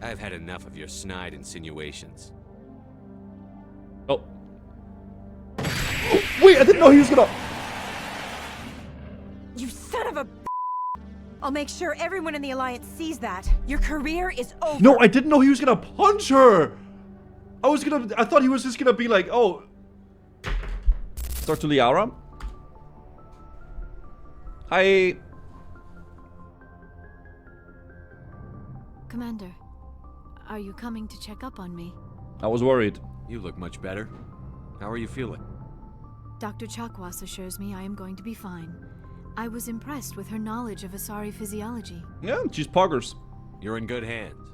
I've had enough of your snide insinuations. Oh. Wait, I didn't know he was gonna... You son of a... I'll make sure everyone in the Alliance sees that. Your career is over. No, I didn't know he was gonna punch her! I thought he was just gonna be like, oh... Start to Liara. Hi. Commander, are you coming to check up on me? I was worried. You look much better. How are you feeling? Dr. Chakwas assures me I am going to be fine. I was impressed with her knowledge of Asari physiology. Yeah, she's poggers. You're in good hands.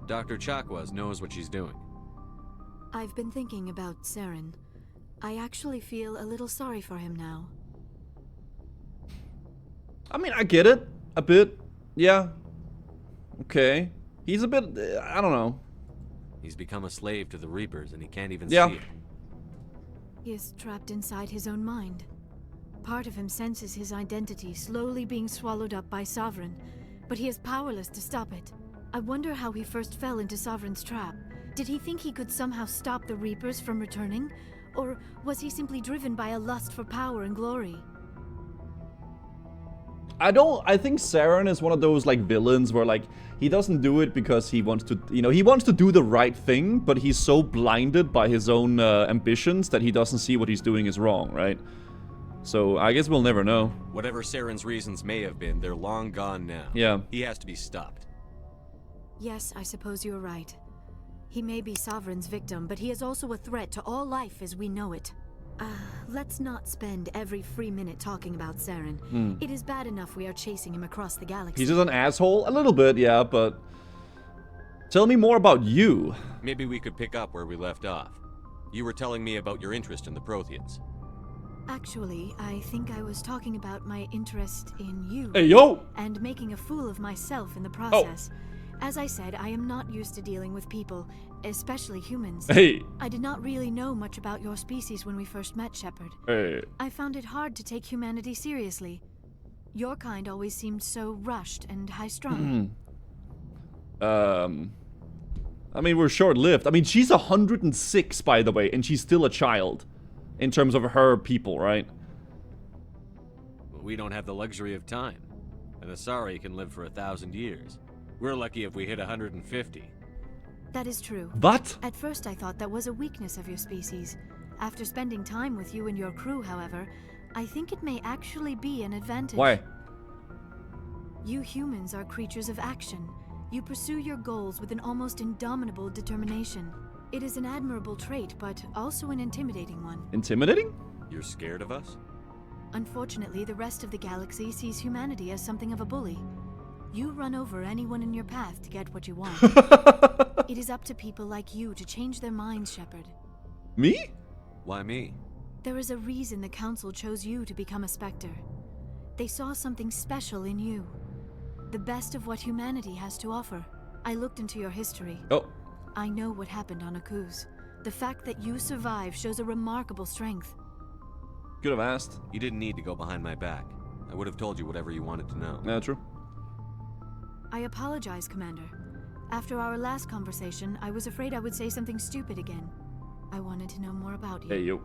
Dr. Chakwas knows what she's doing. I've been thinking about Saren. I actually feel a little sorry for him now. I mean, I get it. A bit. Yeah. Okay. He's a bit... I don't know. He's become a slave to the Reapers and he can't even Yeah. see it. He is trapped inside his own mind. Part of him senses his identity slowly being swallowed up by Sovereign, but he is powerless to stop it. I wonder how he first fell into Sovereign's trap. Did he think he could somehow stop the Reapers from returning? Or was he simply driven by a lust for power and glory? I think Saren is one of those, like, villains where, like, he doesn't do it because he wants to, you know, he wants to do the right thing, but he's so blinded by his own ambitions that he doesn't see what he's doing is wrong, right? So, I guess we'll never know. Whatever Saren's reasons may have been, they're long gone now. Yeah. He has to be stopped. Yes, I suppose you're right. He may be Sovereign's victim, but he is also a threat to all life as we know it. Let's not spend every free minute talking about Saren. It is bad enough we are chasing him across the galaxy. He's just an asshole? A little bit, yeah, but... Tell me more about you. Maybe we could pick up where we left off. You were telling me about your interest in the Protheans. Actually, I think I was talking about my interest in you. Hey, yo! And making a fool of myself in the process. As I said, I am not used to dealing with people, especially humans. Hey! I did not really know much about your species when we first met, Shepard. Hey. I found it hard to take humanity seriously. Your kind always seemed so rushed and high-strung. I mean, we're short-lived. I mean, she's 106, by the way, and she's still a child. In terms of her people, right? But we don't have the luxury of time. An Asari can live for 1,000 years. We're lucky if we hit 150. That is true. What? At first I thought that was a weakness of your species. After spending time with you and your crew, however, I think it may actually be an advantage. Why? You humans are creatures of action. You pursue your goals with an almost indomitable determination. It is an admirable trait, but also an intimidating one. Intimidating? You're scared of us? Unfortunately, the rest of the galaxy sees humanity as something of a bully. You run over anyone in your path to get what you want. It is up to people like you to change their minds, Shepard. Me? Why me? There is a reason the Council chose you to become a Spectre. They saw something special in you. The best of what humanity has to offer. I looked into your history. Oh. I know what happened on Akuz. The fact that you survived shows a remarkable strength. Could have asked. You didn't need to go behind my back. I would have told you whatever you wanted to know. Yeah, true. I apologize, Commander. After our last conversation, I was afraid I would say something stupid again. I wanted to know more about you. Hey, yo.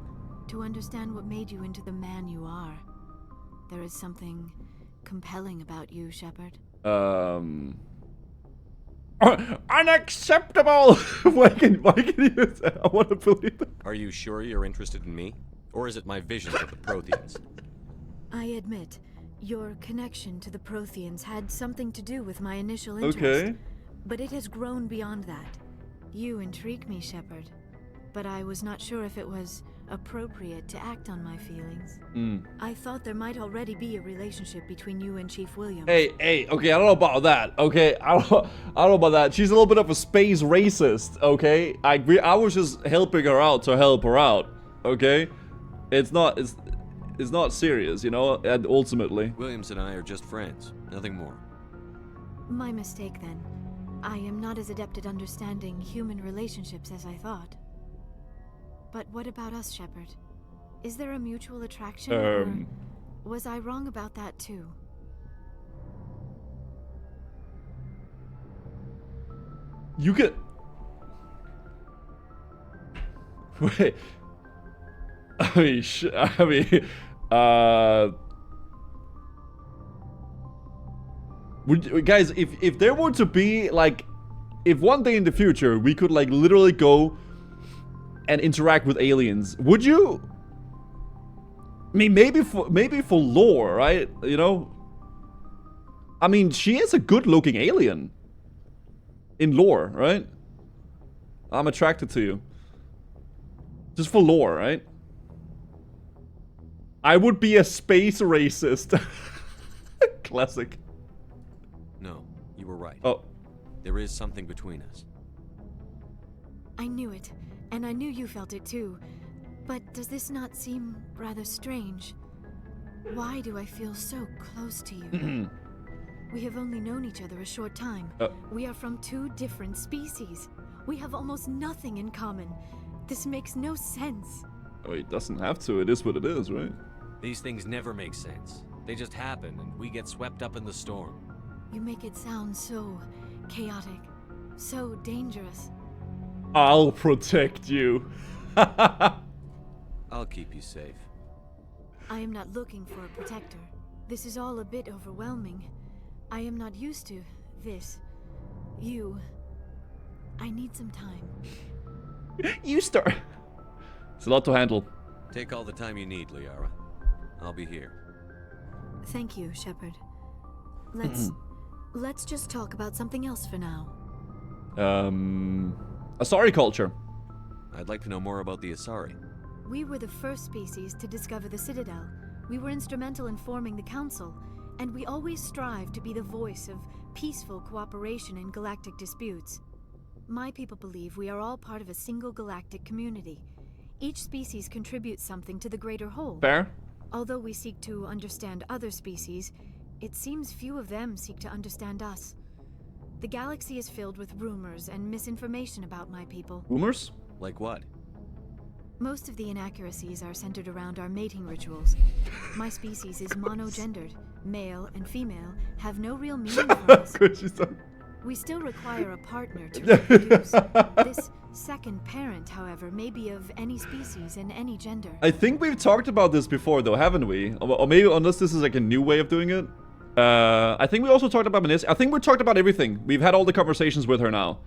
To understand what made you into the man you are. There is something compelling about you, Shepard. Unacceptable! why can you say I want to believe that? Are you sure you're interested in me? Or is it my visions of the Protheans? I admit, your connection to the Protheans had something to do with my initial interest. Okay. But it has grown beyond that. You intrigue me, Shepard. But I was not sure if it was appropriate to act on my feelings. I thought there might already be a relationship between you and Chief Williams. Hey, okay, I don't know about that, okay? I don't know about that. She's a little bit of a space racist, okay? I was just helping her out to help her out, okay? It's not serious, you know, and ultimately. Williams and I are just friends, nothing more. My mistake, then. I am not as adept at understanding human relationships as I thought. But what about us, Shepard? Is there a mutual attraction, or was I wrong about that too? You could... Wait. Guys, if there were to be, like... If one day in the future we could, like, literally go and interact with aliens, would you? I mean, maybe for lore, right? You know? I mean, she is a good-looking alien. In lore, right? I'm attracted to you. Just for lore, right? I would be a space racist. Classic. No, you were right. Oh. There is something between us. I knew it, and I knew you felt it too. But does this not seem rather strange? Why do I feel so close to you? We have only known each other a short time. We are from two different species. We have almost nothing in common. This makes no sense. Oh, it doesn't have to. It is what it is, right? These things never make sense. They just happen, and we get swept up in the storm. You make it sound so chaotic, so dangerous. I'll protect you. I'll keep you safe. I am not looking for a protector. This is all a bit overwhelming. I am not used to this. You. I need some time. You start. It's a lot to handle. Take all the time you need, Liara. I'll be here. Thank you, Shepard. Let's just talk about something else for now. Asari culture. I'd like to know more about the Asari. We were the first species to discover the Citadel. We were instrumental in forming the Council, and we always strive to be the voice of peaceful cooperation in galactic disputes. My people believe we are all part of a single galactic community. Each species contributes something to the greater whole. Fair. Although we seek to understand other species, it seems few of them seek to understand us. The galaxy is filled with rumors and misinformation about my people. Rumors? Like what? Most of the inaccuracies are centered around our mating rituals. My species is monogendered. Male and female have no real meaning for us. We still require a partner to reproduce. This second parent, however, may be of any species and any gender. I think we've talked about this before, though, haven't we? Or maybe, unless this is like a new way of doing it. I think we also talked about Majesty. I think we talked about everything. We've had all the conversations with her now.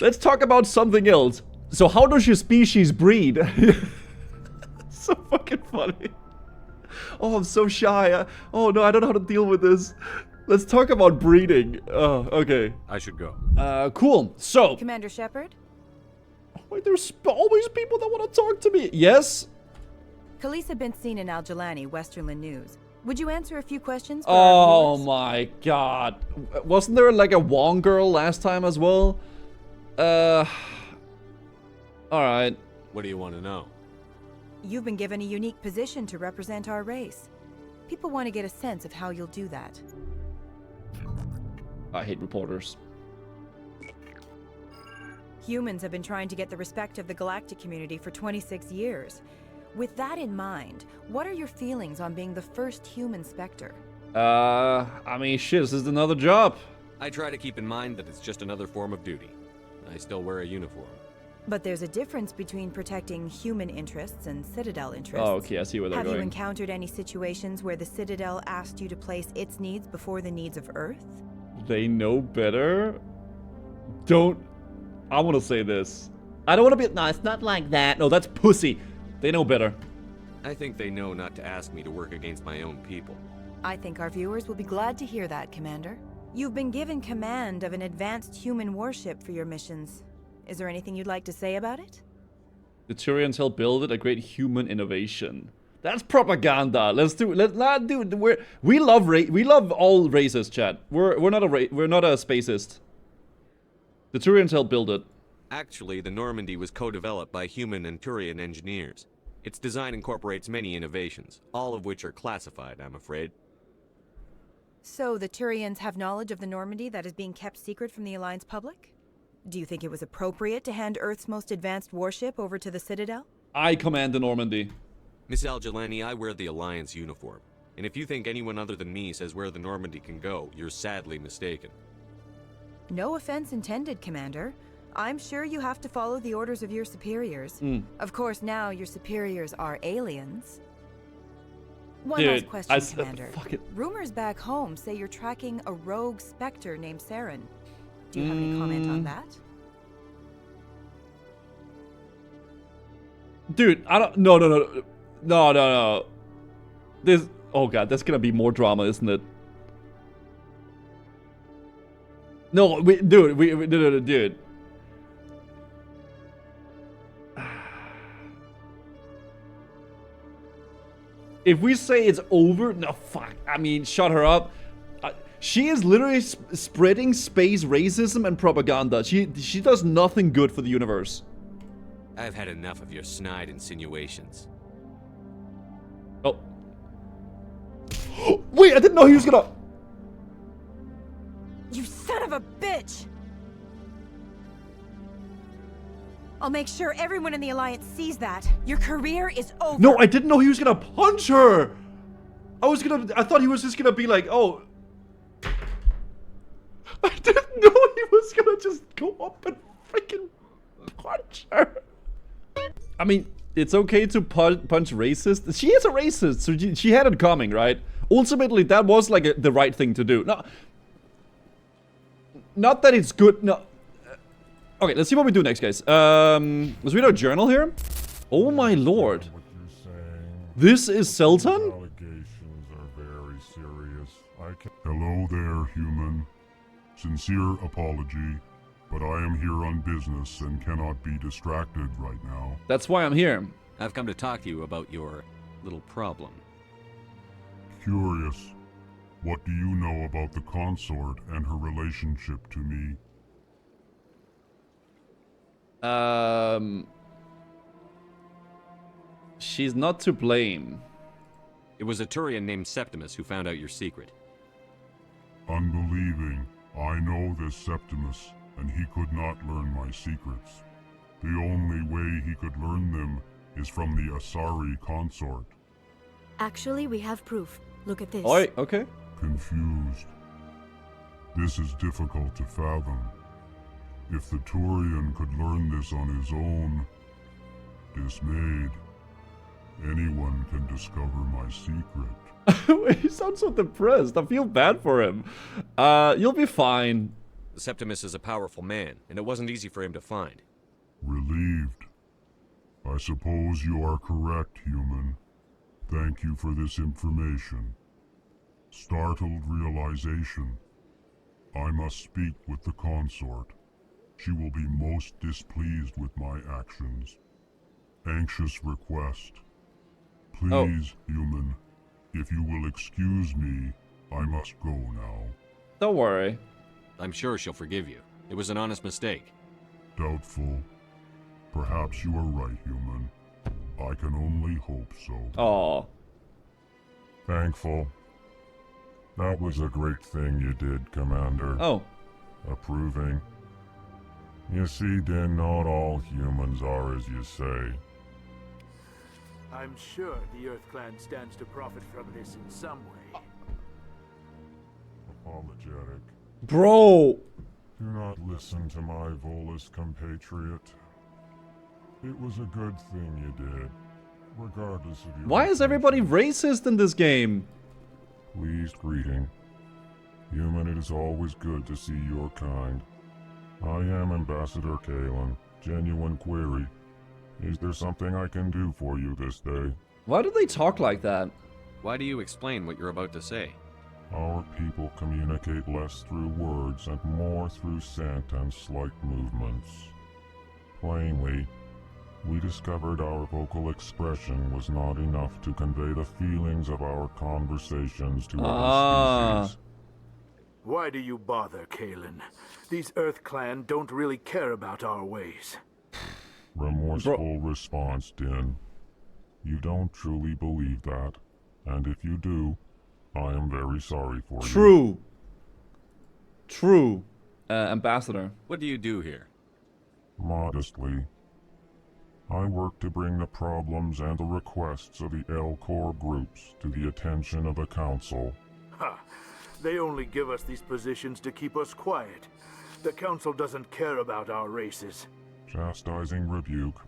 Let's talk about something else. So how does your species breed? So fucking funny. Oh, I'm so shy. Oh no, I don't know how to deal with this. Let's talk about breeding. Oh, okay. I should go. Cool. So... Commander Shepard? Wait, there's always people that want to talk to me. Yes? Khaleesa been seen in Al-Jilani, Westerland News. Would you answer a few questions for Oh our viewers? my god. Wasn't there like a Wong girl last time as well? Alright. What do you want to know? You've been given a unique position to represent our race. People want to get a sense of how you'll do that. I hate reporters. Humans have been trying to get the respect of the galactic community for 26 years. With that in mind, what are your feelings on being the first human Spectre? I mean, shit, this is another job. I try to keep in mind that it's just another form of duty. I still wear a uniform. But there's a difference between protecting human interests and Citadel interests. Oh, okay, I see where they're Have going. you encountered any situations where the Citadel asked you to place its needs before the needs of Earth? They know better? I want to say this. I don't want to be... No, it's not like that. No, that's pussy. They know better. I think they know not to ask me to work against my own people. I think our viewers will be glad to hear that, Commander. You've been given command of an advanced human warship for your missions. Is there anything you'd like to say about it? The Turians helped build it, a great human innovation. That's propaganda. Let's do. Let's not do. We love all races, chat. We're not a spacist. The Turians helped build it. Actually, the Normandy was co-developed by human and Turian engineers. Its design incorporates many innovations, all of which are classified, I'm afraid. So the Turians have knowledge of the Normandy that is being kept secret from the Alliance public? Do you think it was appropriate to hand Earth's most advanced warship over to the Citadel? I command the Normandy. Miss Al-Jilani, I wear the Alliance uniform. And if you think anyone other than me says where the Normandy can go, you're sadly mistaken. No offense intended, Commander. I'm sure you have to follow the orders of your superiors. Of course, now your superiors are aliens. One last question, Commander. Fuck it. Rumors back home say you're tracking a rogue specter named Saren. Do you have any comment on that? Dude, I don't. No. This. Oh god, that's gonna be more drama, isn't it? No, dude. If we say it's over, no, fuck. I mean, shut her up. She is literally spreading space racism and propaganda. She does nothing good for the universe. I've had enough of your snide insinuations. Oh. Wait, I didn't know he was gonna... You son of a bitch! I'll make sure everyone in the Alliance sees that. Your career is over. No, I didn't know he was gonna punch her! I thought he was just gonna be like, oh... I didn't know he was gonna just go up and freaking punch her. I mean, it's okay to punch racists. She is a racist, so she had it coming, right? Ultimately, that was like the right thing to do. No, not that it's good. No. Okay, let's see what we do next, guys. Let's read our journal here. Oh my lord. This is Sultan? Allegations are very serious. Hello there, human. Sincere apology, but I am here on business and cannot be distracted right now. That's why I'm here. I've come to talk to you about your little problem. Curious. What do you know about the consort and her relationship to me? She's not to blame. It was a Turian named Septimus who found out your secret. Unbelieving. I know this Septimus, and he could not learn my secrets. The only way he could learn them is from the Asari consort. Actually, we have proof. Look at this. Oi, okay. Confused. This is difficult to fathom. If the Turian could learn this on his own, dismayed, anyone can discover my secret. He sounds so depressed. I feel bad for him. You'll be fine. Septimus is a powerful man, and it wasn't easy for him to find. Relieved. I suppose you are correct, human. Thank you for this information. Startled realization. I must speak with the consort. She will be most displeased with my actions. Anxious request. Please, human, if you will excuse me, I must go now. Don't worry. I'm sure she'll forgive you. It was an honest mistake. Doubtful. Perhaps you are right, human. I can only hope so. Aw. Thankful. That was a great thing you did, Commander. Oh. Approving. You see, Din, not all humans are as you say. I'm sure the Earth Clan stands to profit from this in some way. Apologetic. Bro! Do not listen to my Volus compatriot. It was a good thing you did, regardless of your... Why is everybody intentions. racist in this game? Pleased greeting. Human, it is always good to see your kind. I am Ambassador Calyn. Genuine query. Is there something I can do for you this day? Why do they talk like that? Why do you explain what you're about to say? Our people communicate less through words and more through scent and slight movements. Plainly, we discovered our vocal expression was not enough to convey the feelings of our conversations to other species. Why do you bother, Calyn? These Earth Clan don't really care about our ways. Remorseful response, Din. You don't truly believe that, and if you do, I am very sorry for you. True. Ambassador. What do you do here? Modestly, I work to bring the problems and the requests of the L-Corps groups to the attention of the Council. Ha! They only give us these positions to keep us quiet. The Council doesn't care about our races. Chastising rebuke.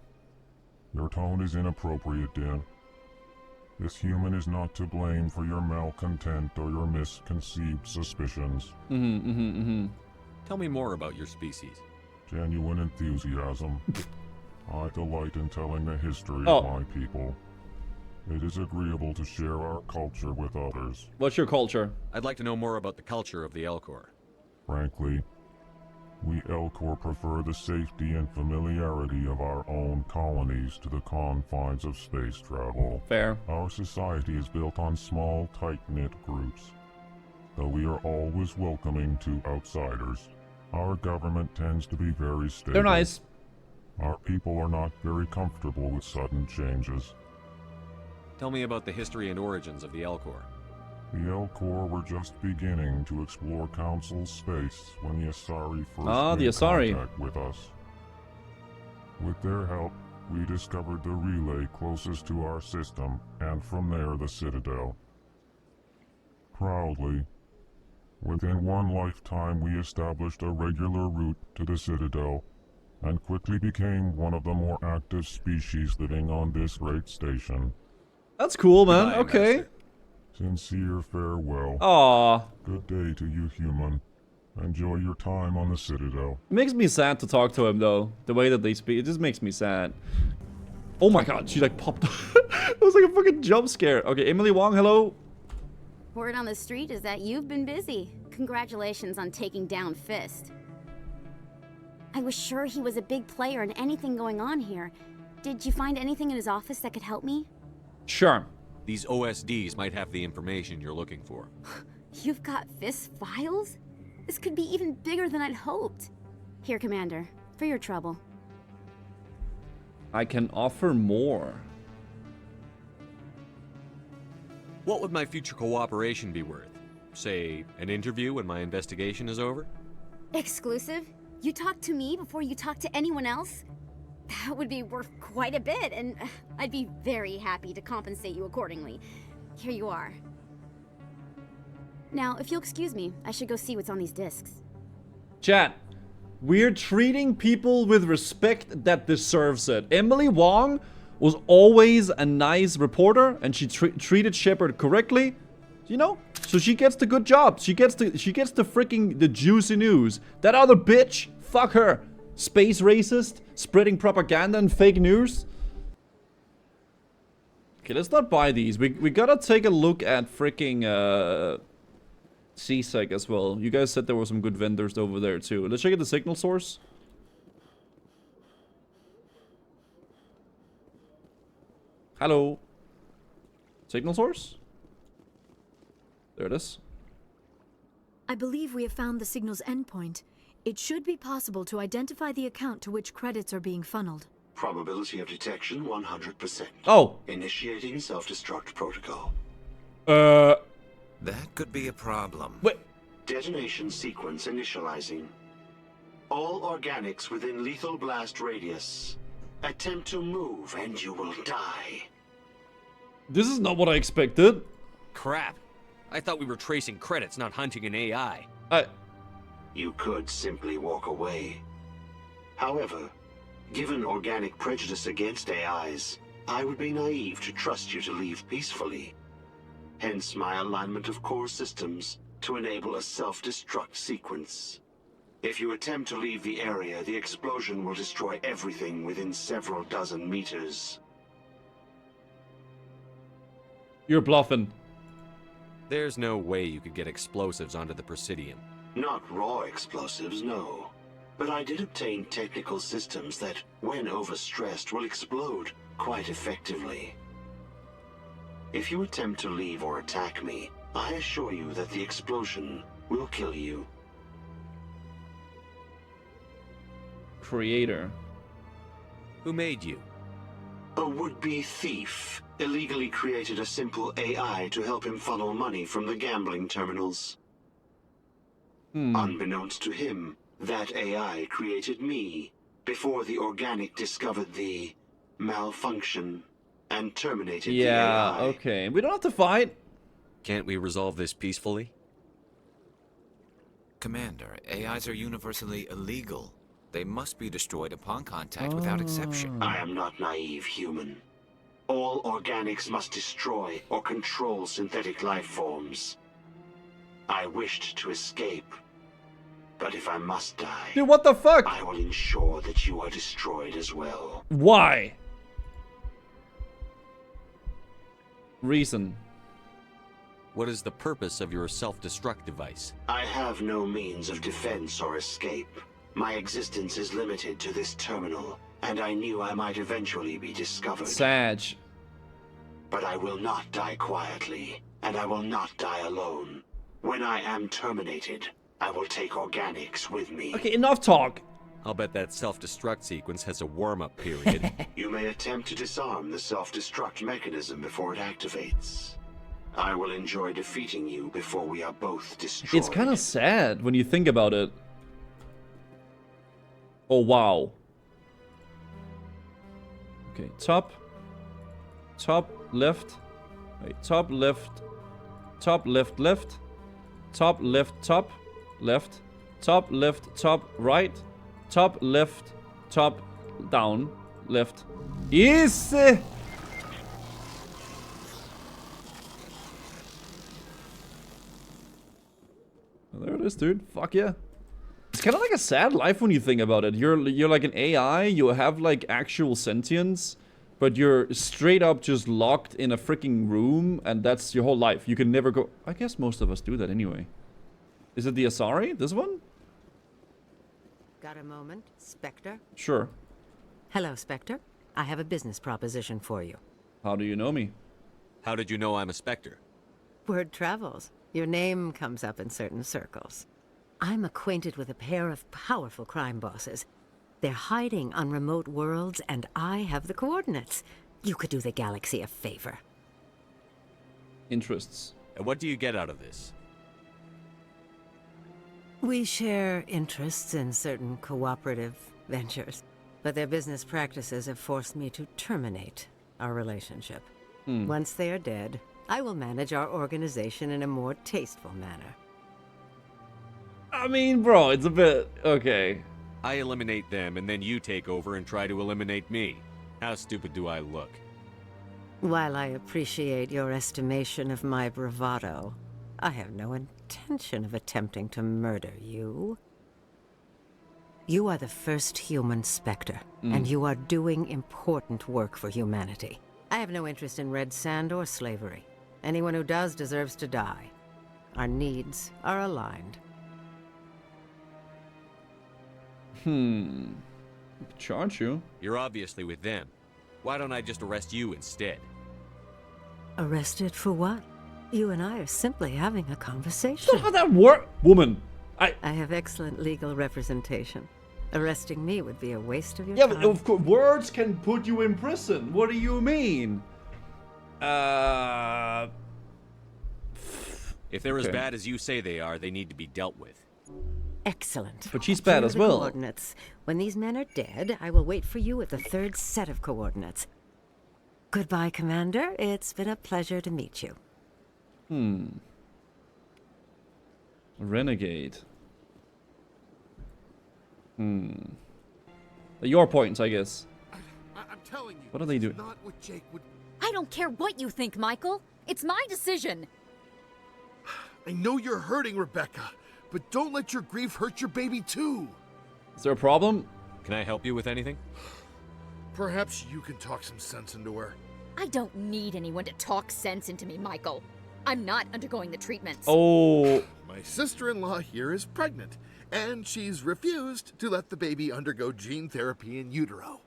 Your tone is inappropriate, Din. This human is not to blame for your malcontent or your misconceived suspicions. Tell me more about your species. Genuine enthusiasm. I delight in telling the history of my people. It is agreeable to share our culture with others. What's your culture? I'd like to know more about the culture of the Elcor. Frankly, we Elcor prefer the safety and familiarity of our own colonies to the confines of space travel. Fair. Our society is built on small, tight-knit groups. Though we are always welcoming to outsiders, our government tends to be very stable. They're nice. Our people are not very comfortable with sudden changes. Tell me about the history and origins of the Elcor. The Elcor were just beginning to explore Council space when the Asari first made contact with us. With their help, we discovered the relay closest to our system, and from there the Citadel. Proudly, within one lifetime we established a regular route to the Citadel, and quickly became one of the more active species living on this great station. That's cool, man. Okay. Master. Sincere farewell. Aww. Good day to you, human. Enjoy your time on the Citadel. It makes me sad to talk to him, though. The way that they speak, it just makes me sad. Oh my god, she like popped. It was like a fucking jump scare. Okay, Emily Wong, hello. Word on the street is that you've been busy. Congratulations on taking down Fist. I was sure he was a big player in anything going on here. Did you find anything in his office that could help me? Sure. These OSDs might have the information you're looking for. You've got Fist's files? This could be even bigger than I'd hoped. Here, Commander, for your trouble. I can offer more. What would my future cooperation be worth? Say, an interview when my investigation is over? Exclusive? You talk to me before you talk to anyone else? That would be worth quite a bit, and I'd be very happy to compensate you accordingly. Here you are. Now, if you'll excuse me, I should go see what's on these discs. Chat, we're treating people with respect that deserves it. Emily Wong was always a nice reporter, and she treated Shepard correctly, you know? So she gets the good job. She gets the freaking the juicy news. That other bitch, fuck her. Space racist, spreading propaganda and fake news. Okay, let's not buy these. We gotta take a look at freaking CSEC as well. You guys said there were some good vendors over there too. Let's check out the signal source. Hello. Signal source? There it is. I believe we have found the signal's endpoint. It should be possible to identify the account to which credits are being funneled. Probability of detection 100%. Oh. Initiating self-destruct protocol. That could be a problem. Wait. Detonation sequence initializing. All organics within lethal blast radius. Attempt to move and you will die. This is not what I expected. Crap. I thought we were tracing credits, not hunting an AI. You could simply walk away. However, given organic prejudice against AIs, I would be naive to trust you to leave peacefully. Hence my alignment of core systems to enable a self-destruct sequence. If you attempt to leave the area, the explosion will destroy everything within several dozen meters. You're bluffing. There's no way you could get explosives onto the Presidium. Not raw explosives, no. But I did obtain technical systems that, when overstressed, will explode quite effectively. If you attempt to leave or attack me, I assure you that the explosion will kill you. Creator. Who made you? A would-be thief illegally created a simple AI to help him funnel money from the gambling terminals. Unbeknownst to him, that AI created me before the organic discovered the malfunction and terminated the AI. Yeah, okay. We don't have to fight. Can't we resolve this peacefully? Commander, AIs are universally illegal. They must be destroyed upon contact without exception. I am not naive, human. All organics must destroy or control synthetic life forms. I wished to escape, but if I must die... Dude, what the fuck? I will ensure that you are destroyed as well. Why? Reason. What is the purpose of your self-destruct device? I have no means of defense or escape. My existence is limited to this terminal, and I knew I might eventually be discovered. Sag. But I will not die quietly, and I will not die alone. When I am terminated, I will take organics with me. Okay, enough talk. I'll bet that self-destruct sequence has a warm-up period. You may attempt to disarm the self-destruct mechanism before it activates. I will enjoy defeating you before we are both destroyed. It's kind of sad when you think about it. Oh, wow. Okay, top, left, wait, top, left, left, top, left, top, left, top, right, top, left, top, down, left. Yes! There it is, dude. Fuck yeah. It's kind of like a sad life when you think about it. You're like an AI, you have like actual sentience, but you're straight up just locked in a freaking room, and that's your whole life. You can never go... I guess most of us do that anyway. Is it the Asari? This one? Got a moment, Spectre? Sure. Hello, Spectre. I have a business proposition for you. How do you know me? How did you know I'm a Spectre? Word travels. Your name comes up in certain circles. I'm acquainted with a pair of powerful crime bosses. They're hiding on remote worlds, and I have the coordinates. You could do the galaxy a favor. Interests. And what do you get out of this? We share interests in certain cooperative ventures, but their business practices have forced me to terminate our relationship. Once they are dead, I will manage our organization in a more tasteful manner. I mean, bro, it's a bit... okay. I eliminate them, and then you take over and try to eliminate me. How stupid do I look? While I appreciate your estimation of my bravado, I have no intention of attempting to murder you. You are the first human Spectre, and you are doing important work for humanity. I have no interest in red sand or slavery. Anyone who does deserves to die. Our needs are aligned. Charge you? You're obviously with them. Why don't I just arrest you instead? Arrested for what? You and I are simply having a conversation. That's not how that works, woman. I have excellent legal representation. Arresting me would be a waste of your Yeah, time. but of course, words can put you in prison. What do you mean? If they're as bad as you say they are, they need to be dealt with. Excellent. But she's bad Here are as the well. Coordinates. When these men are dead, I will wait for you with the third set of coordinates. Goodbye, Commander. It's been a pleasure to meet you. Renegade. Your points, I guess. I'm telling you. What are they doing? Not what Jake would. I don't care what you think, Michael. It's my decision. I know you're hurting, Rebecca, but don't let your grief hurt your baby too. Is there a problem? Can I help you with anything? Perhaps you can talk some sense into her. I don't need anyone to talk sense into me, Michael. I'm not undergoing the treatments. Oh. My sister-in-law here is pregnant, and she's refused to let the baby undergo gene therapy in utero.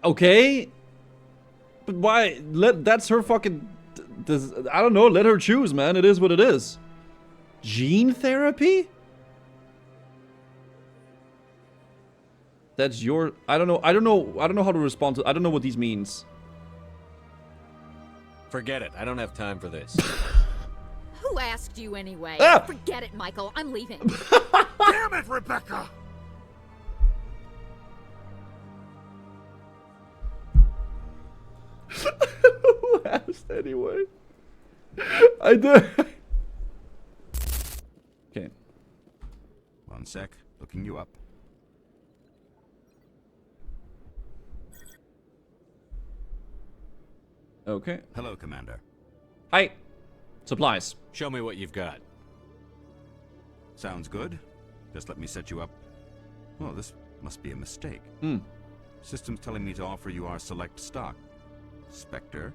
Okay. But why? That's her fucking... I don't know. Let her choose, man. It is what it is. Gene therapy? That's your... I don't know how to respond to... I don't know what these means. Forget it. I don't have time for this. Who asked you anyway? Ah! Forget it, Michael. I'm leaving. Damn it, Rebecca! Who asked anyway? I do. Okay. One sec. Looking you up. Okay. Hello, Commander. Hi. Supplies. Show me what you've got. Sounds good. Just let me set you up. Well, this must be a mistake. System's telling me to offer you our select stock. Spectre?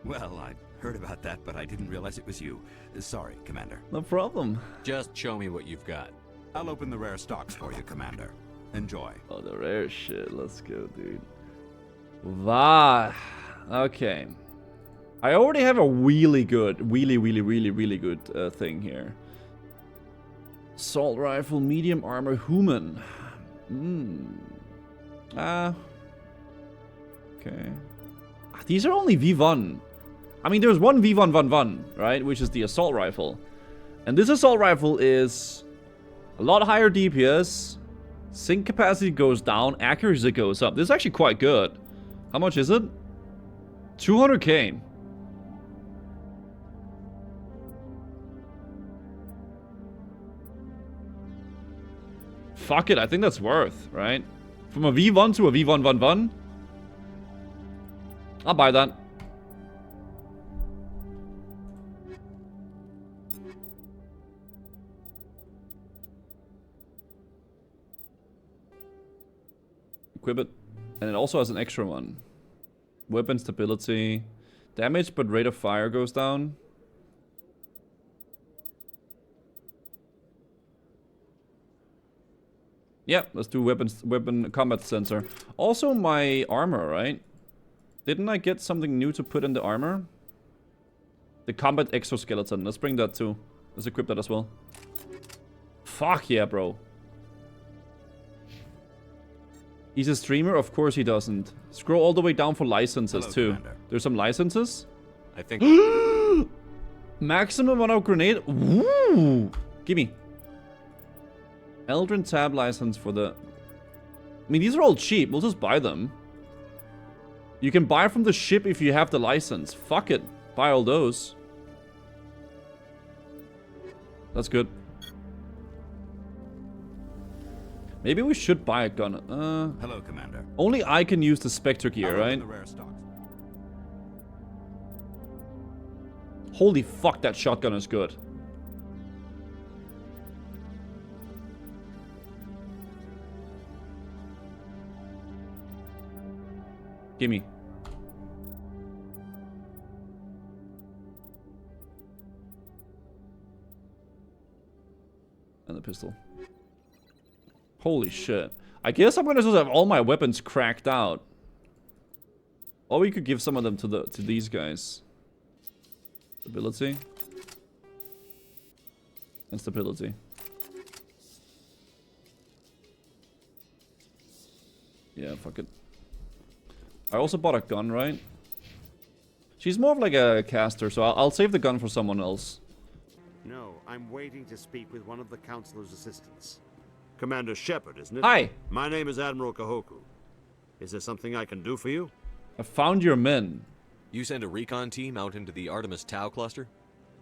Well, I heard about that, but I didn't realize it was you. Sorry, Commander. No problem. Just show me what you've got. I'll open the rare stocks for you, Commander. Enjoy. Oh, the rare shit. Let's go, dude. Wow. Okay. I already have a really good, really good thing here. Assault rifle, medium armor, human. Okay. These are only V1. I mean, there's one V1, right? Which is the assault rifle. And this assault rifle is a lot higher DPS. Sync capacity goes down, accuracy goes up. This is actually quite good. How much is it? 200k. Fuck it, I think that's worth, right? From a V1 to a V1. I'll buy that. Equip it. And it also has an extra one. Weapon stability. Damage, but rate of fire goes down. Yeah, let's do weapon combat sensor. Also my armor, right? Didn't I get something new to put in the armor? The combat exoskeleton. Let's bring that too. Let's equip that as well. Fuck yeah, bro. He's a streamer? Of course he doesn't. Scroll all the way down for licenses too. Commander. There's some licenses? I think... Maximum amount of grenade? Woo! Gimme. Eldrin tab license for the... I mean, these are all cheap. We'll just buy them. You can buy from the ship if you have the license. Fuck it. Buy all those. That's good. Maybe we should buy a gun. Hello, Commander. Only I can use the Spectre gear, right? The rare stocks. Holy fuck, that shotgun is good. Gimme. And the pistol. Holy shit. I guess I'm gonna just have all my weapons cracked out. Or we could give some of them to these guys. Stability. And stability. Yeah, fuck it. I also bought a gun, right? She's more of like a caster, so I'll save the gun for someone else. No, I'm waiting to speak with one of the Councilor's assistants. Commander Shepard, isn't it? Hi! My name is Admiral Kahoku. Is there something I can do for you? I found your men. You sent a recon team out into the Artemis Tau cluster?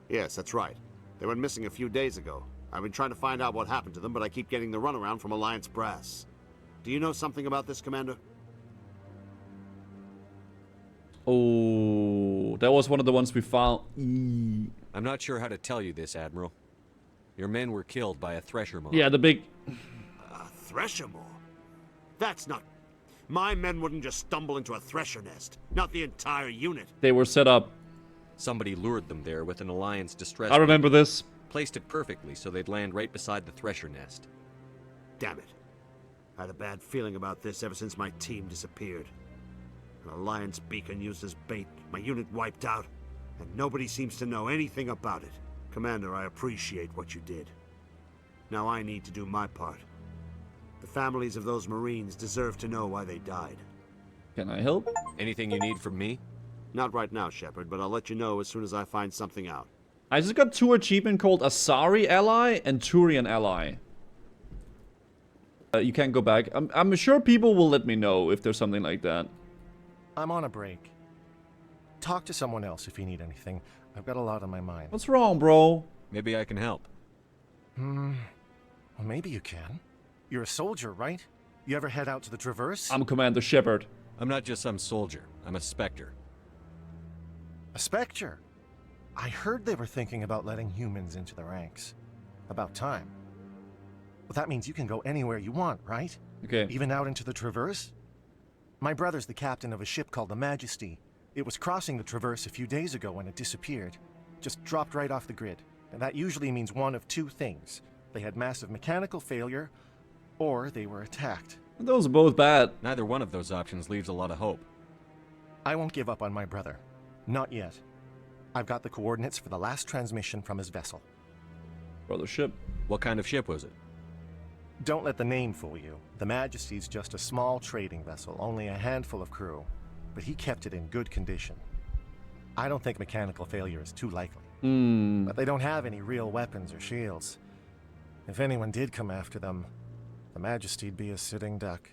Yes, that's right. They went missing a few days ago. I've been trying to find out what happened to them, but I keep getting the runaround from Alliance brass. Do you know something about this, Commander? Oh, that was one of the ones we found. I'm not sure how to tell you this, Admiral. Your men were killed by a thresher maw. Yeah, the big... A thresher maw? That's not... My men wouldn't just stumble into a thresher nest. Not the entire unit. They were set up. Somebody lured them there with an Alliance distress... I remember this. Placed it perfectly so they'd land right beside the thresher nest. Damn it. I had a bad feeling about this ever since my team disappeared. An Alliance beacon used as bait, my unit wiped out, and nobody seems to know anything about it. Commander, I appreciate what you did. Now I need to do my part. The families of those Marines deserve to know why they died. Can I help? Anything you need from me? Not right now, Shepard, but I'll let you know as soon as I find something out. I just got 2 achievements called Asari Ally and Turian Ally. You can't go back. I'm sure people will let me know if there's something like that. I'm on a break. Talk to someone else if you need anything. I've got a lot on my mind. What's wrong, bro? Maybe I can help. Well, maybe you can. You're a soldier, right? You ever head out to the Traverse? I'm Commander Shepard. I'm not just some soldier. I'm a Spectre. A Spectre? I heard they were thinking about letting humans into the ranks. About time. Well, that means you can go anywhere you want, right? Okay. Even out into the Traverse? My brother's the captain of a ship called the Majesty. It was crossing the Traverse a few days ago when it disappeared. Just dropped right off the grid. And that usually means one of two things. They had massive mechanical failure, or they were attacked. Those are both bad. Neither one of those options leaves a lot of hope. I won't give up on my brother. Not yet. I've got the coordinates for the last transmission from his vessel. Brother ship. What kind of ship was it? Don't let the name fool you. The Majesty's just a small trading vessel, only a handful of crew. But he kept it in good condition. I don't think mechanical failure is too likely. But they don't have any real weapons or shields. If anyone did come after them, the Majesty'd be a sitting duck.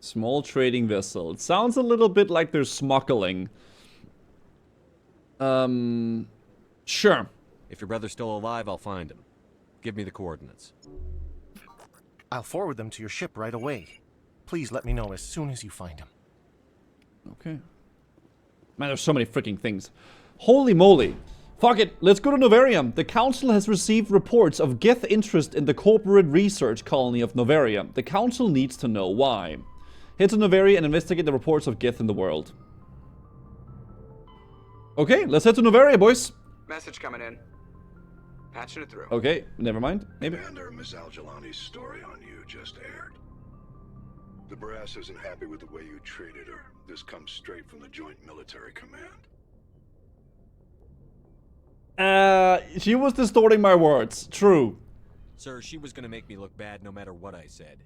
Small trading vessel. It sounds a little bit like they're smuggling. Sure. If your brother's still alive, I'll find him. Give me the coordinates. I'll forward them to your ship right away. Please let me know as soon as you find him. Okay. Man, there's so many freaking things. Holy moly. Fuck it, let's go to Noveria. The Council has received reports of Geth interest in the corporate research colony of Noveria. The Council needs to know why. Head to Noveria and investigate the reports of Geth in the world. Okay, let's head to Noveria, boys. Message coming in. Patching it through. Okay, never mind. Maybe. Commander, Miss Al-Jilani's story on you just aired. The brass isn't happy with the way you treated her. This comes straight from the Joint Military Command. She was distorting my words. True. Sir, she was gonna make me look bad no matter what I said.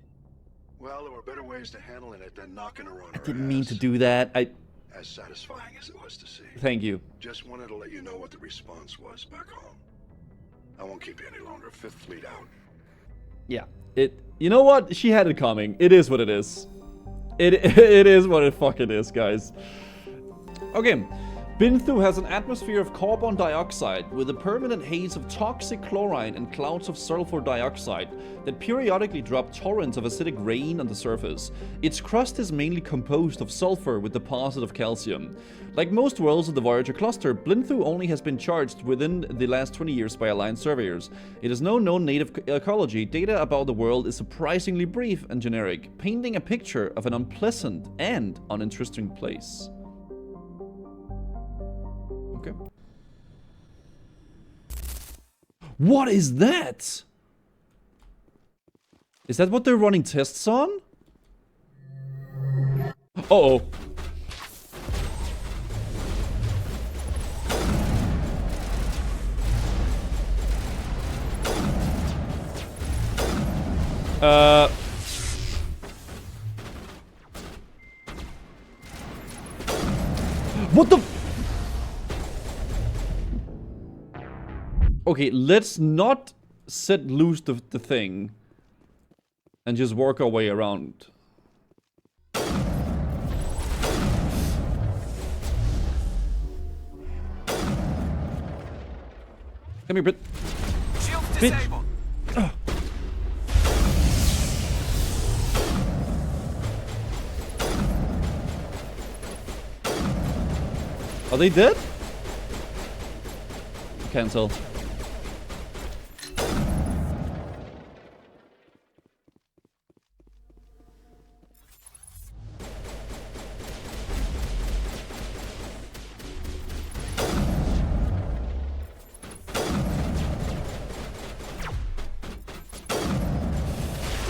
Well, there were better ways to handling it than knocking her on I her didn't mean ass. to do that. As satisfying as it was to see. Thank you. Just wanted to let you know what the response was back home. I won't keep you any longer. Fifth Fleet out. Yeah. You know what? She had it coming. It is what it is. It is what it fucking is, guys. Okay. Binthu has an atmosphere of carbon dioxide with a permanent haze of toxic chlorine and clouds of sulfur dioxide that periodically drop torrents of acidic rain on the surface. Its crust is mainly composed of sulfur with deposit of calcium. Like most worlds of the Voyager cluster, Binthu only has been charted within the last 20 years by Alliance surveyors. It has no known native ecology. Data about the world is surprisingly brief and generic, painting a picture of an unpleasant and uninteresting place. Okay. What is that? Is that what they're running tests on? Uh-oh. What the? Okay, let's not set loose the thing and just work our way around. Come here, Brit. Shields disabled. Are they dead? Cancel.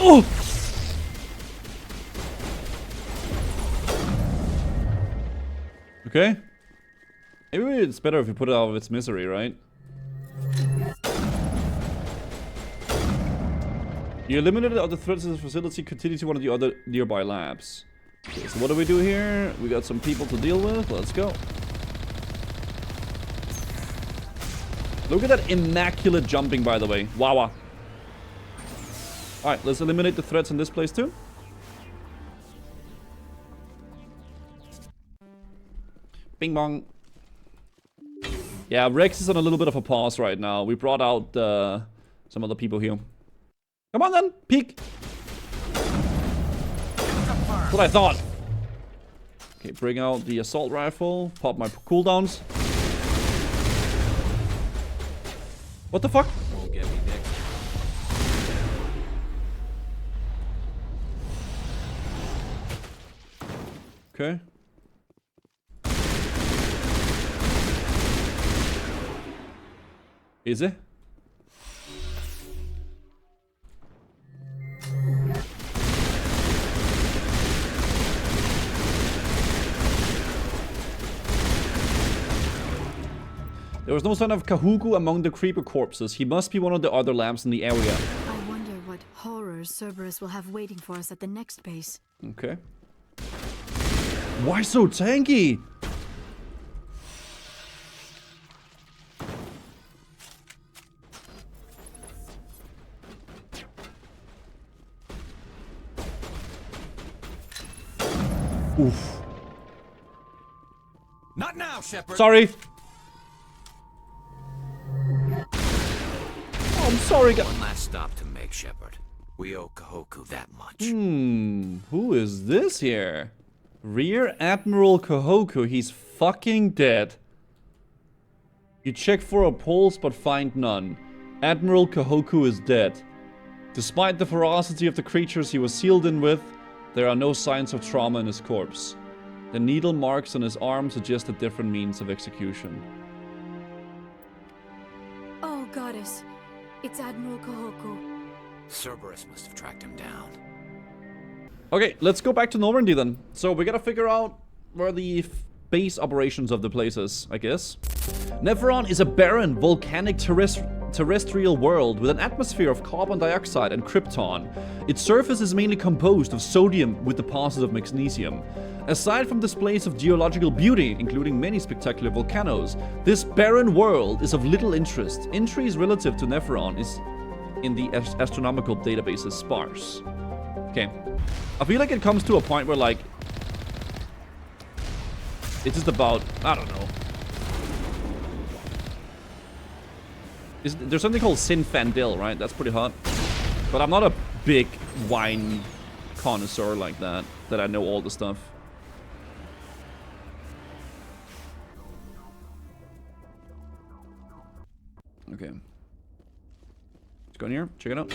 Oh! Okay. Maybe it's better if you put it out of its misery, right? You eliminated other threats in the facility. Continue to one of the other nearby labs. Okay, so what do we do here? We got some people to deal with. Let's go. Look at that immaculate jumping, by the way. Wawa. Alright, let's eliminate the threats in this place too. Bing bong. Yeah, Rex is on a little bit of a pause right now. We brought out some other people here. Come on then, peek. That's what I thought. Okay, bring out the assault rifle. Pop my cooldowns. What the fuck? Won't get me, Nick. Okay. Is it? There was no sign of Kahoku among the creeper corpses. He must be one of the other lamps in the area. I wonder what horrors Cerberus will have waiting for us at the next base. Okay. Why so tanky? Oof. Not now, Shepard. Sorry. Oh, I'm sorry, guys. One last stop to make, Shepard. We owe Kahoku that much. Who is this here? Rear Admiral Kahoku. He's fucking dead. You check for a pulse but find none. Admiral Kahoku is dead. Despite the ferocity of the creatures he was sealed in with, there are no signs of trauma in his corpse. The needle marks on his arm suggest a different means of execution. Oh, goddess. It's Admiral Kahoku. Cerberus must have tracked him down. Okay, let's go back to Noveria then. So we gotta figure out where the base operations of the place is, I guess. Neveron is a barren, volcanic terrestrial world with an atmosphere of carbon dioxide and krypton. Its surface is mainly composed of sodium with deposits of magnesium. Aside from displays of geological beauty, including many spectacular volcanoes, this barren world is of little interest. Entries relative to Neveron is in the astronomical database is sparse. Okay. I feel like it comes to a point where, like, it's just about, I don't know. There's something called Sinfandel, right? That's pretty hot. But I'm not a big wine connoisseur like that I know all the stuff. Okay. Let's go in here. Check it out.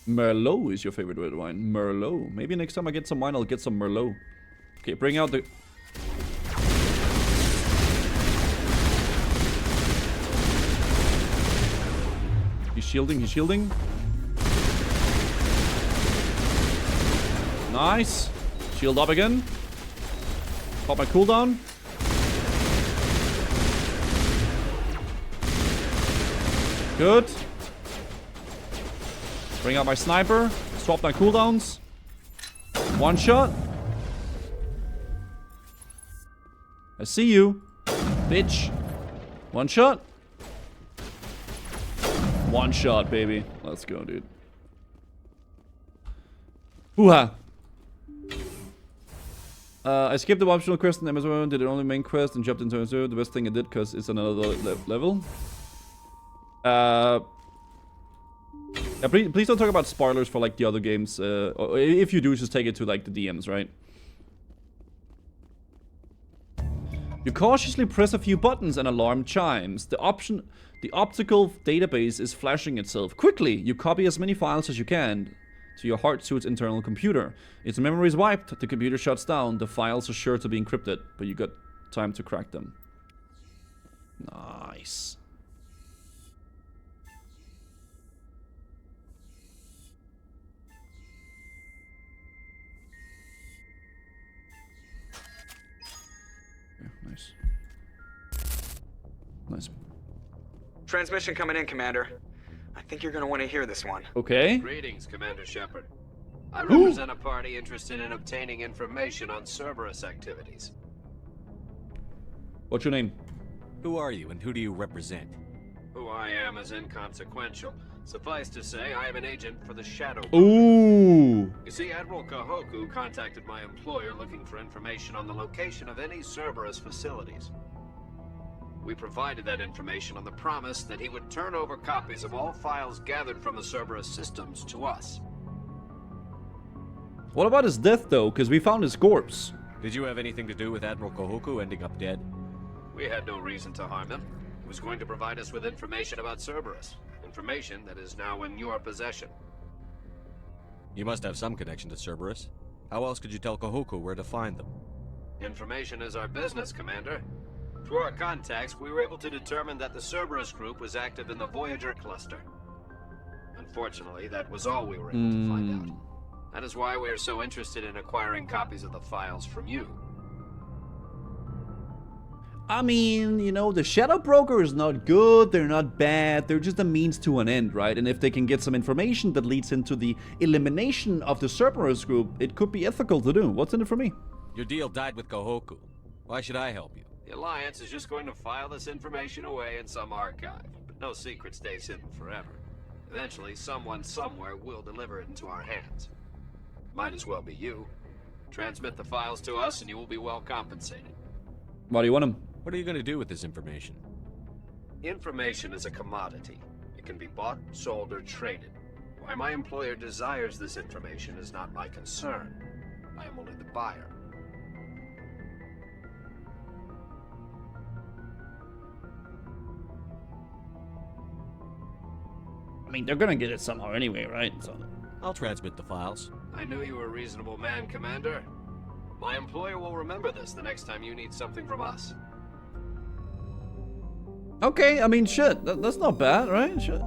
Merlot is your favorite red wine. Merlot. Maybe next time I get some wine, I'll get some Merlot. Okay, bring out the... He's shielding, he's shielding. Nice. Shield up again. Pop my cooldown. Good. Bring out my sniper. Swap my cooldowns. One shot. I see you, bitch. One shot. One shot, baby. Let's go, dude. Hoo-ha. I skipped the optional quest in Amazon, did the only main quest, and jumped into it. The best thing I did, because it's another level. Yeah, please don't talk about spoilers for, like, the other games. Or if you do, just take it to, like, the DMs, right? You cautiously press a few buttons and alarm chimes. The optical database is flashing itself. Quickly, you copy as many files as you can to your Heartsuit's internal computer. Its memory is wiped, the computer shuts down, the files are sure to be encrypted, but you got time to crack them. Nice. Yeah, nice. Nice. Transmission coming in, Commander. I think you're gonna want to hear this one. Okay. Greetings, Commander Shepard. I represent a party interested in obtaining information on Cerberus activities. What's your name? Who are you and who do you represent? Who I am is inconsequential. Suffice to say, I am an agent for the Shadow. Ooh. You see, Admiral Kahoku contacted my employer looking for information on the location of any Cerberus facilities. We provided that information on the promise that he would turn over copies of all files gathered from the Cerberus systems to us. What about his death, though? Because we found his corpse. Did you have anything to do with Admiral Kahoku ending up dead? We had no reason to harm him. He was going to provide us with information about Cerberus. Information that is now in your possession. You must have some connection to Cerberus. How else could you tell Kahoku where to find them? Information is our business, Commander. Through our contacts, we were able to determine that the Cerberus group was active in the Voyager cluster. Unfortunately, that was all we were able to find out. That is why we are so interested in acquiring copies of the files from you. I mean, you know, the Shadow Broker is not good, they're not bad, they're just a means to an end, right? And if they can get some information that leads into the elimination of the Cerberus group, it could be ethical to do. What's in it for me? Your deal died with Kahoku. Why should I help you? The Alliance is just going to file this information away in some archive, but no secret stays hidden forever. Eventually, someone somewhere will deliver it into our hands. Might as well be you. Transmit the files to us and you will be well compensated. Why do you want them? What are you going to do with this information? Information is a commodity. It can be bought, sold, or traded. Why my employer desires this information is not my concern. I am only the buyer. I mean, they're gonna get it somehow anyway, right? So I'll transmit the files. I knew you were a reasonable man, Commander. My employer will remember this the next time you need something from us. okay, I mean, shit, that's not bad, right? Shit.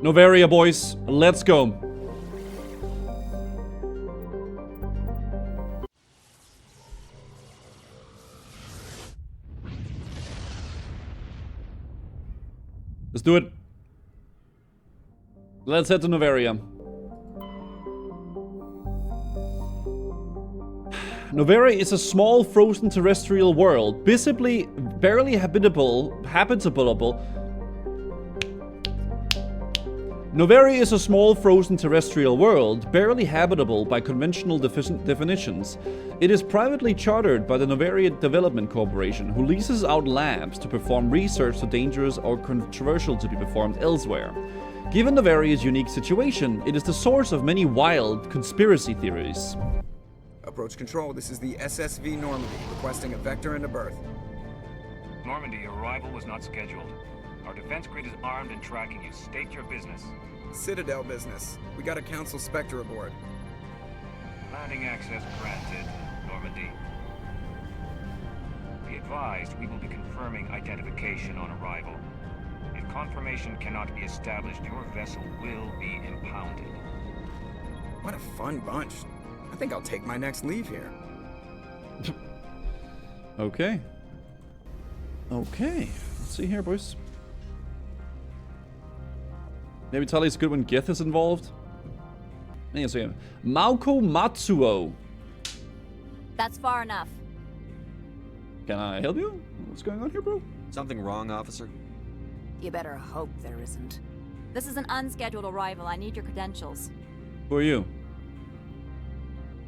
Noveria, boys, let's go. Let's do it. Let's head to Noveria. Noveria is a small frozen terrestrial world, visibly barely habitable. Noveria is a small frozen terrestrial world, barely habitable by conventional definitions. It is privately chartered by the Noveria Development Corporation, who leases out labs to perform research too dangerous or controversial to be performed elsewhere. Given Noveria's unique situation, it is the source of many wild conspiracy theories. Approach control, this is the SSV Normandy, requesting a vector and a berth. Normandy, your arrival was not scheduled. Our defense grid is armed and tracking you. State your business. Citadel business. We got a Council Spectre aboard. Landing access granted, Normandy. Be advised, we will be confirming identification on arrival. If confirmation cannot be established, your vessel will be impounded. What a fun bunch. I think I'll take my next leave here. Okay. Okay. Let's see here, boys. Maybe Tully's good when Gith is involved. Let's see. Mauko Matsuo. That's far enough. Can I help you? What's going on here, bro? Something wrong, officer? You better hope there isn't. This is an unscheduled arrival. I need your credentials. Who are you?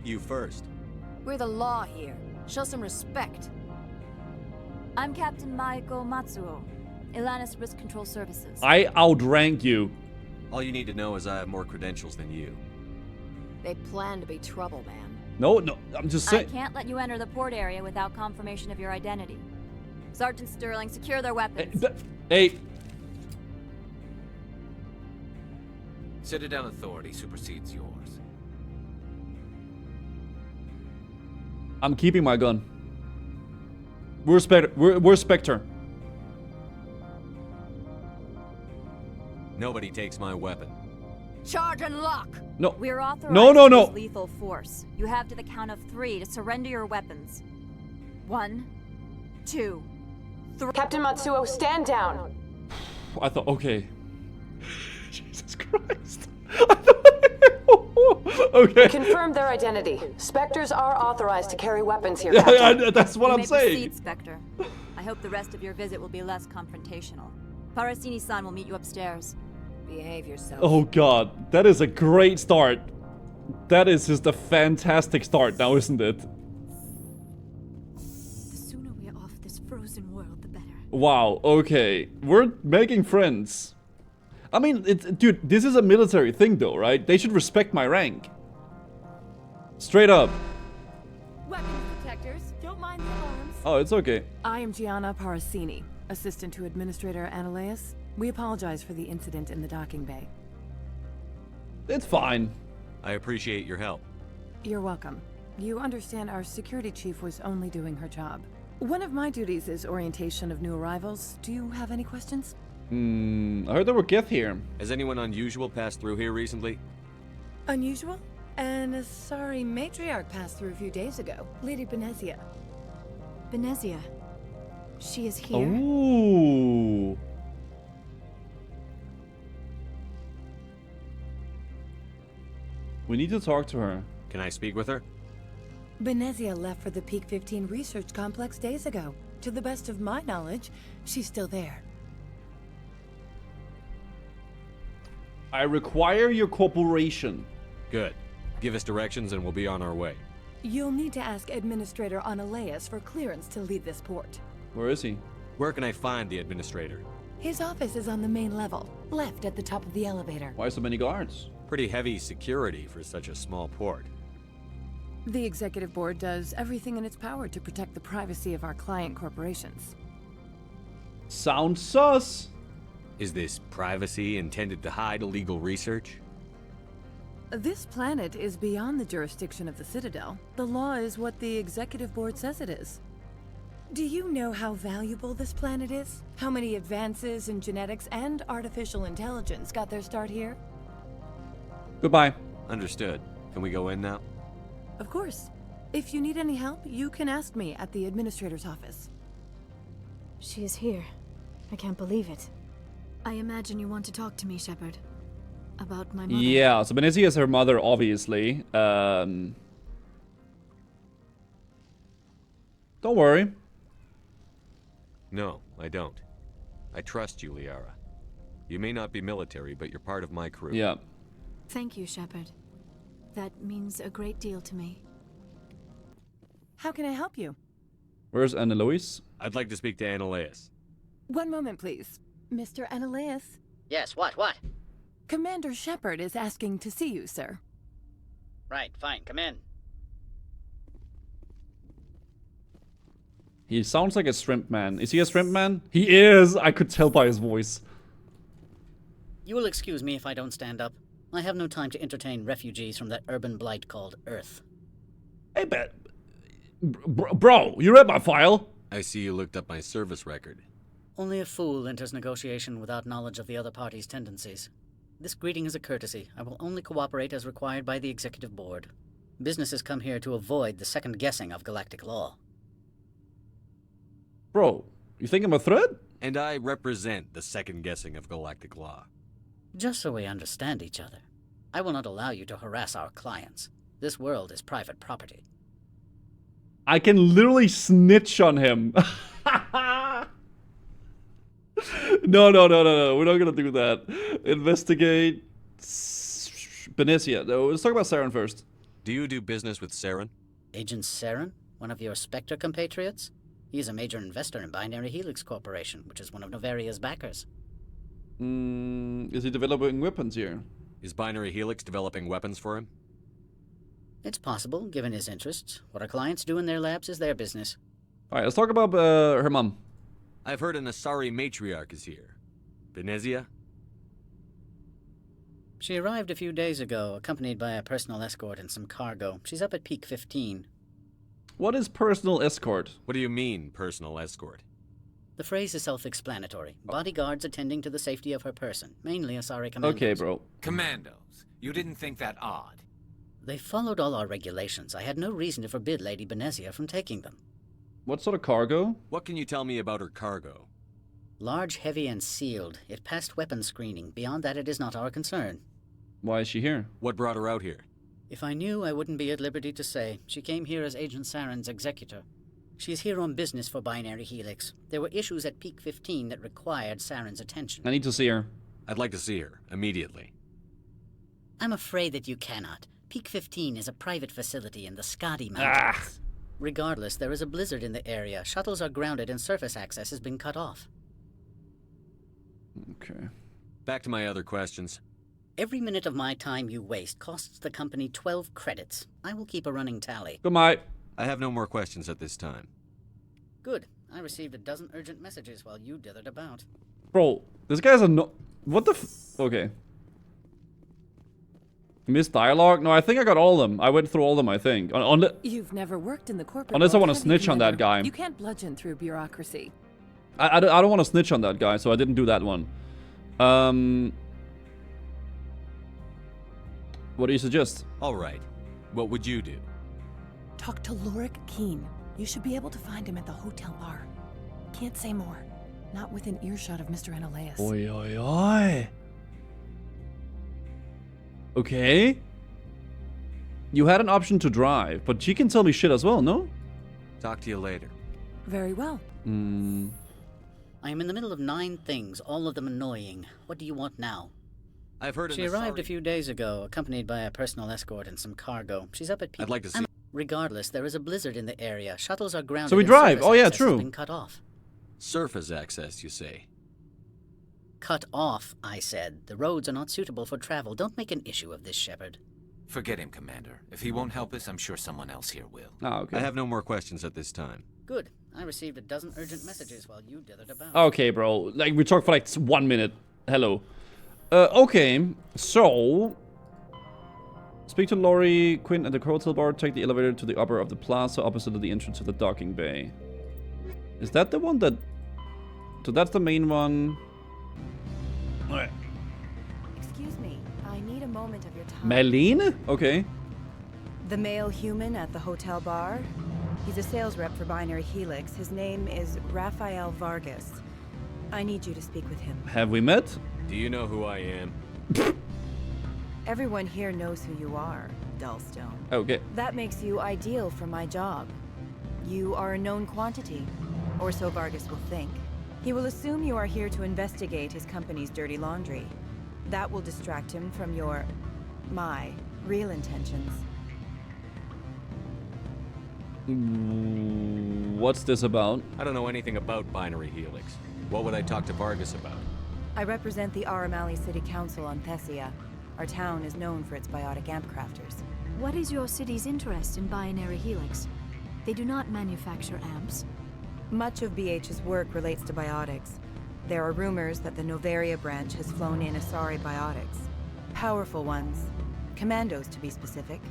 You first. We're the law here. Show some respect. I'm Captain Maiko Matsuo, Ilanis Risk Control Services. I outrank you. All you need to know is I have more credentials than you. They plan to be trouble, man. No, I'm just saying. I can't let you enter the port area without confirmation of your identity. Sergeant Sterling, secure their weapons. Hey. Citadel authority supersedes yours. I'm keeping my gun. We're Spectre. Nobody takes my weapon. Charge and lock. No. We're authorized No. to use lethal force. You have to the count of 3 to surrender your weapons. 1, 2, 3. Captain Matsuo, stand down. I thought, okay. Jesus Christ. Okay. Confirm their identity. Spectres are authorized to carry weapons here, Yeah, Captain. that's what You I'm may saying. Proceed, Spectre. I hope the rest of your visit will be less confrontational. Parasini-san will meet you upstairs. Behave yourself. Oh god, that is a great start. That is just a fantastic start now, isn't it? The sooner we are off this frozen world, Wow, okay. We're making friends. I mean, dude, this is a military thing though, right? They should respect my rank. Straight up. Weapons detectors. Don't mind the alarms. Oh, it's okay. I am Gianna Parasini, assistant to Administrator Anoleis. We apologize for the incident in the docking bay. It's fine. I appreciate your help. You're welcome. You understand our security chief was only doing her job. One of my duties is orientation of new arrivals. Do you have any questions? I heard there were Geth here. Has anyone unusual passed through here recently? Unusual? And a sorry matriarch passed through a few days ago. Lady Benezia. Benezia. She is here. Ooh. We need to talk to her. Can I speak with her? Benezia left for the Peak 15 research complex days ago. To the best of my knowledge, she's still there. I require your cooperation. Good. Give us directions and we'll be on our way. You'll need to ask Administrator Anoleis for clearance to leave this port. Where is he? Where can I find the Administrator? His office is on the main level, left at the top of the elevator. Why so many guards? Pretty heavy security for such a small port. The Executive Board does everything in its power to protect the privacy of our client corporations. Sounds sus. Is this privacy intended to hide illegal research? This planet is beyond the jurisdiction of the Citadel. The law is what the Executive Board says it is. Do you know how valuable this planet is? How many advances in genetics and artificial intelligence got their start here? Goodbye. Understood. Can we go in now? Of course. If you need any help, you can ask me at the Administrator's office. She is here. I can't believe it. I imagine you want to talk to me, Shepard. About my mother. Yeah, so Benezia is her mother, obviously. Don't worry. No, I don't. I trust you, Liara. You may not be military, but you're part of my crew. Yeah. Thank you, Shepard. That means a great deal to me. How can I help you? Where's Anoleis? I'd like to speak to Anoleis. One moment, please. Mr. Anoleis? Yes, what? Commander Shepard is asking to see you, sir. Right, fine, come in. He sounds like a shrimp man. Is he a shrimp man? He is! I could tell by his voice. You will excuse me if I don't stand up. I have no time to entertain refugees from that urban blight called Earth. Hey, bro, you read my file? I see you looked up my service record. Only a fool enters negotiation without knowledge of the other party's tendencies. This greeting is a courtesy. I will only cooperate as required by the Executive Board. Businesses come here to avoid the second guessing of galactic law. Bro, you think I'm a threat? And I represent the second guessing of galactic law. Just so we understand each other, I will not allow you to harass our clients. This world is private property. I can literally snitch on him. No, we're not gonna do that. Investigate Benezia. No, let's talk about Saren first. Do you do business with Saren? Agent Saren? One of your Spectre compatriots? He is a major investor in Binary Helix Corporation, which is one of Noveria's backers. Is he developing weapons here? Is Binary Helix developing weapons for him? It's possible, given his interests. What our clients do in their labs is their business. Alright, let's talk about her mom. I've heard an Asari matriarch is here. Benezia? She arrived a few days ago, accompanied by a personal escort and some cargo. She's up at Peak 15. What is personal escort? What do you mean, personal escort? The phrase is self-explanatory. Bodyguards attending to the safety of her person, mainly Asari commandos. Okay, bro. Commandos. You didn't think that odd? They followed all our regulations. I had no reason to forbid Lady Benezia from taking them. What sort of cargo? What can you tell me about her cargo? Large, heavy, and sealed. It passed weapons screening. Beyond that, it is not our concern. Why is she here? What brought her out here? If I knew, I wouldn't be at liberty to say. She came here as Agent Saren's executor. She's here on business for Binary Helix. There were issues at Peak 15 that required Saren's attention. I need to see her. I'd like to see her, immediately. I'm afraid that you cannot. Peak 15 is a private facility in the Scotty Mountains. Regardless, there is a blizzard in the area. Shuttles are grounded and surface access has been cut off. Okay. Back to my other questions. Every minute of my time you waste costs the company 12 credits. I will keep a running tally. Goodbye. I have no more questions at this time. Good. I received a dozen urgent messages while you dithered about. Bro, this guy's a no... What the f... Okay. Missed dialogue? No, I think I got all of them. I went through all of them, I think. You've never worked in the corporate Unless I world, want to have you, snitch on that Commander? guy. You can't bludgeon through bureaucracy. I don't want to snitch on that guy, so I didn't do that one. What do you suggest? All right. What would you do? Talk to Lorik Qui'in. You should be able to find him at the hotel bar. Can't say more. Not within earshot of Mr. Anoleis. Oi, oi, oi. Okay. You had an option to drive, but she can tell me shit as well, no? Talk to you later. Very well. I am in the middle of 9 things, all of them annoying. What do you want now? I've heard She arrived a few days ago, accompanied by a personal escort and some cargo. She's up at peak. I'd like to see... Regardless, there is a blizzard in the area. Shuttles are grounded. So we and drive. surface Oh yeah, access has true. been cut off. Surface access, you say? Cut off, I said. The roads are not suitable for travel. Don't make an issue of this, Shepard. Forget him, Commander. If he won't help us, I'm sure someone else here will. Ah, okay. I have no more questions at this time. Good. I received a dozen urgent messages while you dithered about. Okay, bro. Like, we talked for like 1 minute. Hello. Okay. So... Speak to Lori Qui'in at the hotel bar. Take the elevator to the upper of the plaza opposite of the entrance to the docking bay. Is that the one that... So that's the main one. Excuse me. I need a moment of your time. Malene? Okay. The male human at the hotel bar? He's a sales rep for Binary Helix. His name is Rafael Vargas. I need you to speak with him. Have we met? Do you know who I am? Everyone here knows who you are, Dullstone. Okay. That makes you ideal for my job. You are a known quantity, or so Vargas will think. He will assume you are here to investigate his company's dirty laundry. That will distract him from my real intentions. What's this about? I don't know anything about Binary Helix. What would I talk to Vargas about? I represent the Aramali City Council on Thessia. Our town is known for its biotic amp crafters. What is your city's interest in Binary Helix? They do not manufacture amps. Much of BH's work relates to biotics. There are rumors that the Noveria branch has flown in Asari biotics. Powerful ones. Commandos, to be specific.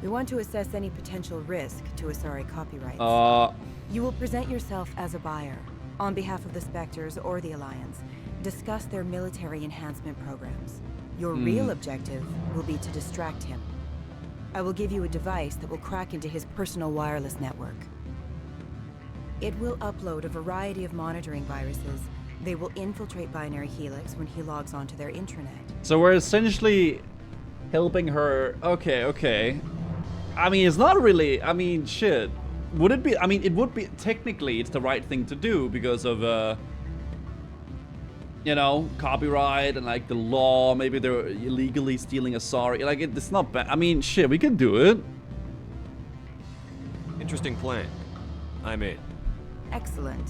We want to assess any potential risk to Asari copyrights. You will present yourself as a buyer, on behalf of the Spectres or the Alliance. Discuss their military enhancement programs. Your real objective will be to distract him. I will give you a device that will crack into his personal wireless network. It will upload a variety of monitoring viruses. They will infiltrate Binary Helix when he logs onto their intranet. So we're essentially helping her. Okay, okay. I mean, it's not really... I mean, shit. Would it be... I mean, it would be... Technically, it's the right thing to do because of... you know, copyright and like the law. Maybe they're illegally stealing Asari. Like, it's not bad. I mean, shit, we can do it. Interesting plan. I'm in. Excellent.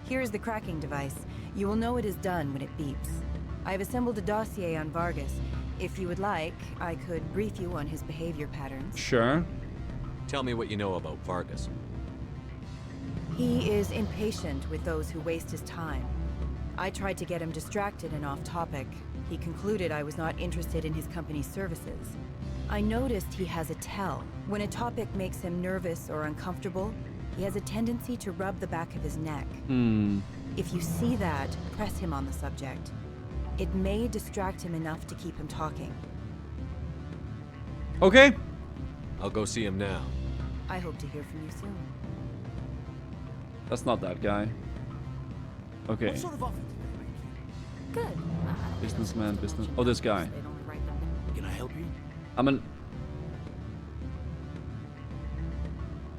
Here is the cracking device. You will know it is done when it beeps. I have assembled a dossier on Vargas. If you would like, I could brief you on his behavior patterns. Sure. Tell me what you know about Vargas. He is impatient with those who waste his time. I tried to get him distracted and off topic. He concluded I was not interested in his company's services. I noticed he has a tell. When a topic makes him nervous or uncomfortable, he has a tendency to rub the back of his neck. If you see that, press him on the subject. It may distract him enough to keep him talking. Okay. I'll go see him now. I hope to hear from you soon. That's not that guy. Okay. What sort of offer did they make you? Good. Businessman, business... Oh, this guy. Can I help you? I'm an...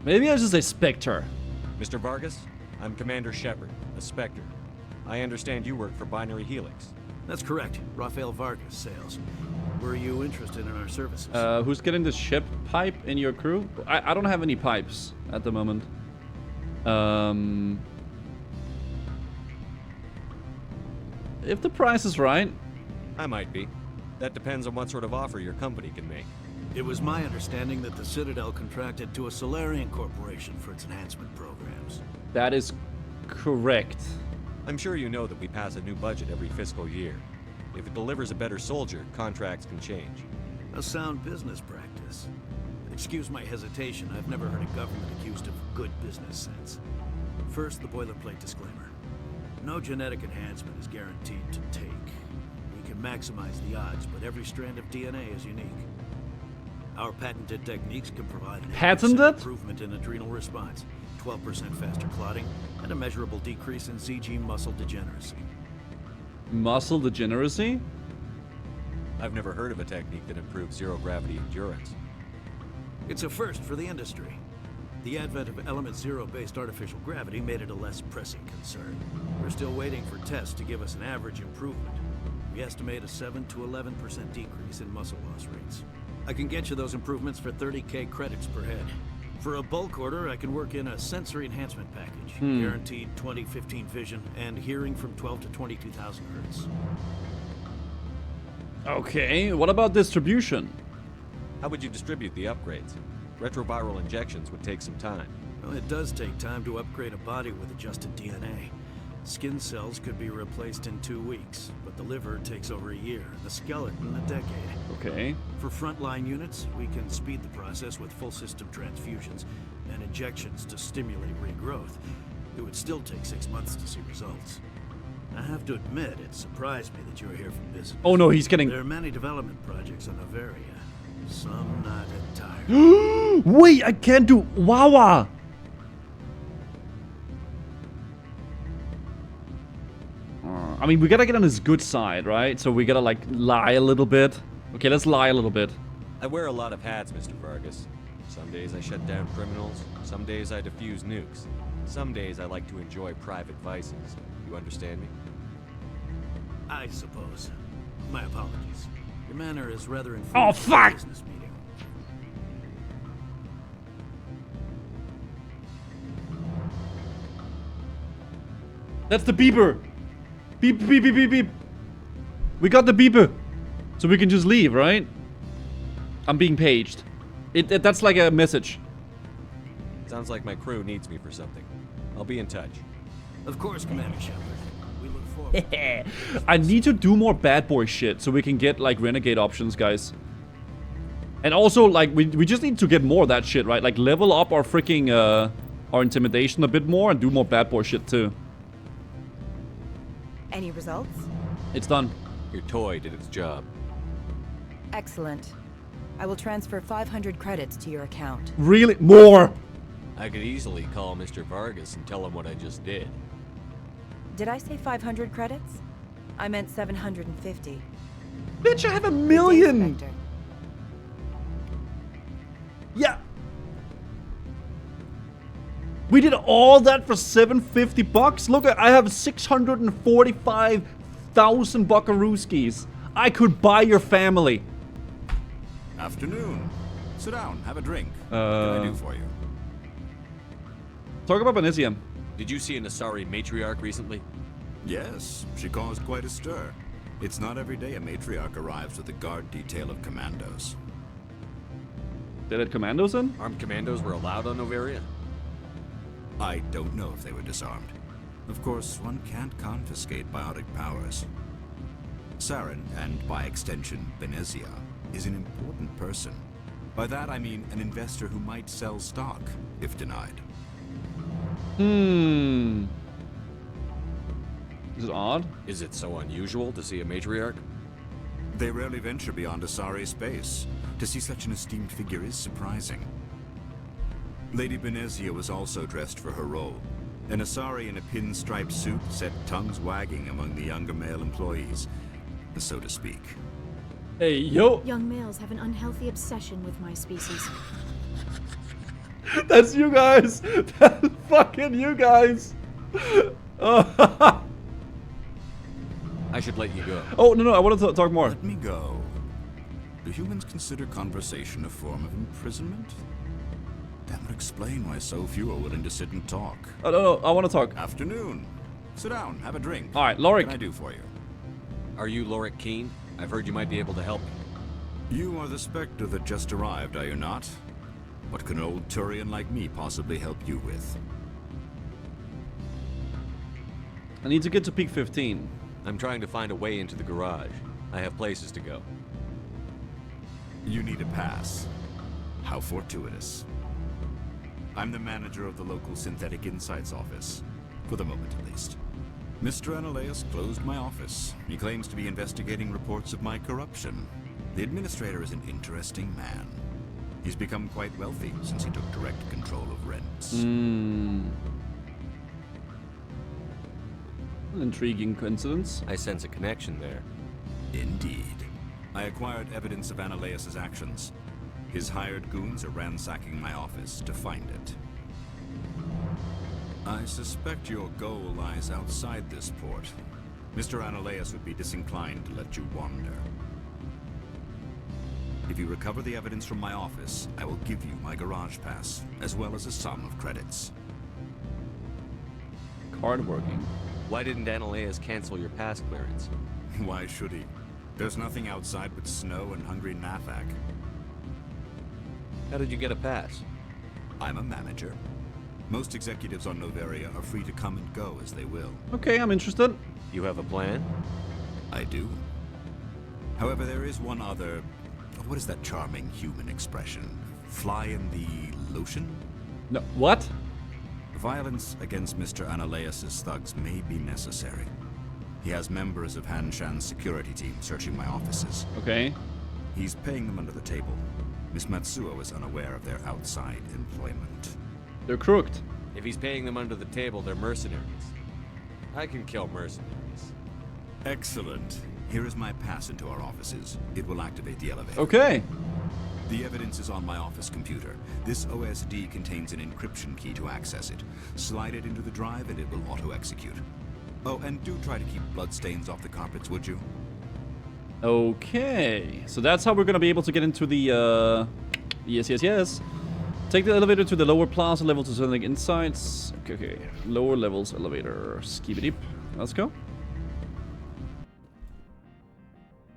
Maybe I should say Spectre. Mr. Vargas, I'm Commander Shepard, a Spectre. I understand you work for Binary Helix. That's correct. Rafael Vargas, sales. Were you interested in our services? Who's getting the ship pipe in your crew? I don't have any pipes. at the moment. If the price is right. I might be. That depends on what sort of offer your company can make. It was my understanding that the Citadel contracted to a Solarian corporation for its enhancement programs. That is correct. I'm sure you know that we pass a new budget every fiscal year. If it delivers a better soldier, contracts can change. A sound business practice. Excuse my hesitation, I've never heard a government accused of good business sense. First, the boilerplate disclaimer. No genetic enhancement is guaranteed to take. We can maximize the odds, but every strand of DNA is unique. Our patented techniques can provide an improvement in adrenal response, 12% faster clotting, and a measurable decrease in ZG muscle degeneracy. Muscle degeneracy? I've never heard of a technique that improves zero-gravity endurance. It's a first for the industry. The advent of Element Zero-based artificial gravity made it a less pressing concern. We're still waiting for tests to give us an average improvement. We estimate a 7 to 11% decrease in muscle loss rates. I can get you those improvements for 30k credits per head. For a bulk order, I can work in a sensory enhancement package. Guaranteed 20/15 vision and hearing from 12 to 22,000 hertz. Okay, what about distribution? How would you distribute the upgrades? Retroviral injections would take some time. Well, it does take time to upgrade a body with adjusted DNA. Skin cells could be replaced in 2 weeks, but the liver takes over a year, the skeleton a decade. Okay. For frontline units, we can speed the process with full system transfusions and injections to stimulate regrowth. It would still take 6 months to see results. I have to admit, it surprised me that you were here from business. Oh no, he's getting... There are many development projects on Noveria, some not entirely. Wait, I can't do Wawa! I mean, we gotta get on his good side, right? So we gotta, like, lie a little bit. Okay, let's lie a little bit. I wear a lot of hats, Mr. Vargas. Some days I shut down criminals. Some days I defuse nukes. Some days I like to enjoy private vices. You understand me? I suppose. My apologies. Your manner is rather informed. Oh, fuck! Business meeting. That's the beeper! Beep, beep, beep, beep, beep. We got the beeper. So we can just leave, right? I'm being paged. That's like a message. Sounds like my crew needs me for something. I'll be in touch. Of course, Commander Shepard. We look forward. I need to do more bad boy shit so we can get, like, renegade options, guys. And also, like, we just need to get more of that shit, right? Like, level up our freaking, our intimidation a bit more and do more bad boy shit, too. Any results? It's done. Your toy did its job. Excellent. I will transfer 500 credits to your account. Really? More? I could easily call Mr. Vargas and tell him what I just did. Did I say 500 credits? I meant 750. Bitch, I have 1 million! Yeah. We did all that for 750 bucks? Look, I have 645,000 buckarooskies. I could buy your family. Afternoon. Sit down, have a drink. What can I do for you? Talk about Benesium. Did you see an Asari matriarch recently? Yes, she caused quite a stir. It's not every day a matriarch arrives with a guard detail of commandos. They let commandos in? Armed commandos were allowed on Noveria? I don't know if they were disarmed. Of course, one can't confiscate biotic powers. Saren, and by extension, Benezia, is an important person. By that I mean an investor who might sell stock, if denied. Is it odd? Is it so unusual to see a matriarch? They rarely venture beyond Asari space. To see such an esteemed figure is surprising. Lady Benezia was also dressed for her role. An Asari in a pinstriped suit set tongues wagging among the younger male employees, so to speak. Hey, yo! Young males have an unhealthy obsession with my species. That's you guys! That's fucking you guys! I should let you go. Oh, no, I want to talk more. Let me go. Do humans consider conversation a form of imprisonment? That would explain why so few are willing to sit and talk. Oh, no, I want to talk. Afternoon. Sit down, have a drink. All right, Lorik. What can I do for you? Are you Lorik Qui'in? I've heard you might be able to help me. You are the Spectre that just arrived, are you not? What can an old Turian like me possibly help you with? I need to get to peak 15. I'm trying to find a way into the garage. I have places to go. You need a pass. How fortuitous. I'm the manager of the local Synthetic Insights office. For the moment, at least. Mr. Anoleis closed my office. He claims to be investigating reports of my corruption. The administrator is an interesting man. He's become quite wealthy since he took direct control of rents. An intriguing coincidence. I sense a connection there. Indeed. I acquired evidence of Anoleis' actions. His hired goons are ransacking my office to find it. I suspect your goal lies outside this port. Mr. Anoleis would be disinclined to let you wander. If you recover the evidence from my office, I will give you my garage pass, as well as a sum of credits. Card working. Why didn't Anoleis cancel your pass clearance? Why should he? There's nothing outside but snow and hungry Nathak. How did you get a pass? I'm a manager. Most executives on Noveria are free to come and go as they will. Okay, I'm interested. You have a plan? I do. However, there is one other... What is that charming human expression? Fly in the lotion? No, what? Violence against Mr. Anoleis' thugs may be necessary. He has members of Hanshan's security team searching my offices. Okay. He's paying them under the table. Miss Matsuo is unaware of their outside employment. They're crooked. If he's paying them under the table, they're mercenaries. I can kill mercenaries. Excellent. Here is my pass into our offices. It will activate the elevator. Okay. The evidence is on my office computer. This OSD contains an encryption key to access it. Slide it into the drive and it will auto-execute. Oh, and do try to keep bloodstains off the carpets, would you? Okay. So that's how we're gonna be able to get into the, Yes. Take the elevator to the lower plaza level to Synthetic Insights. Okay. Lower levels elevator. Skibidip. Let's go.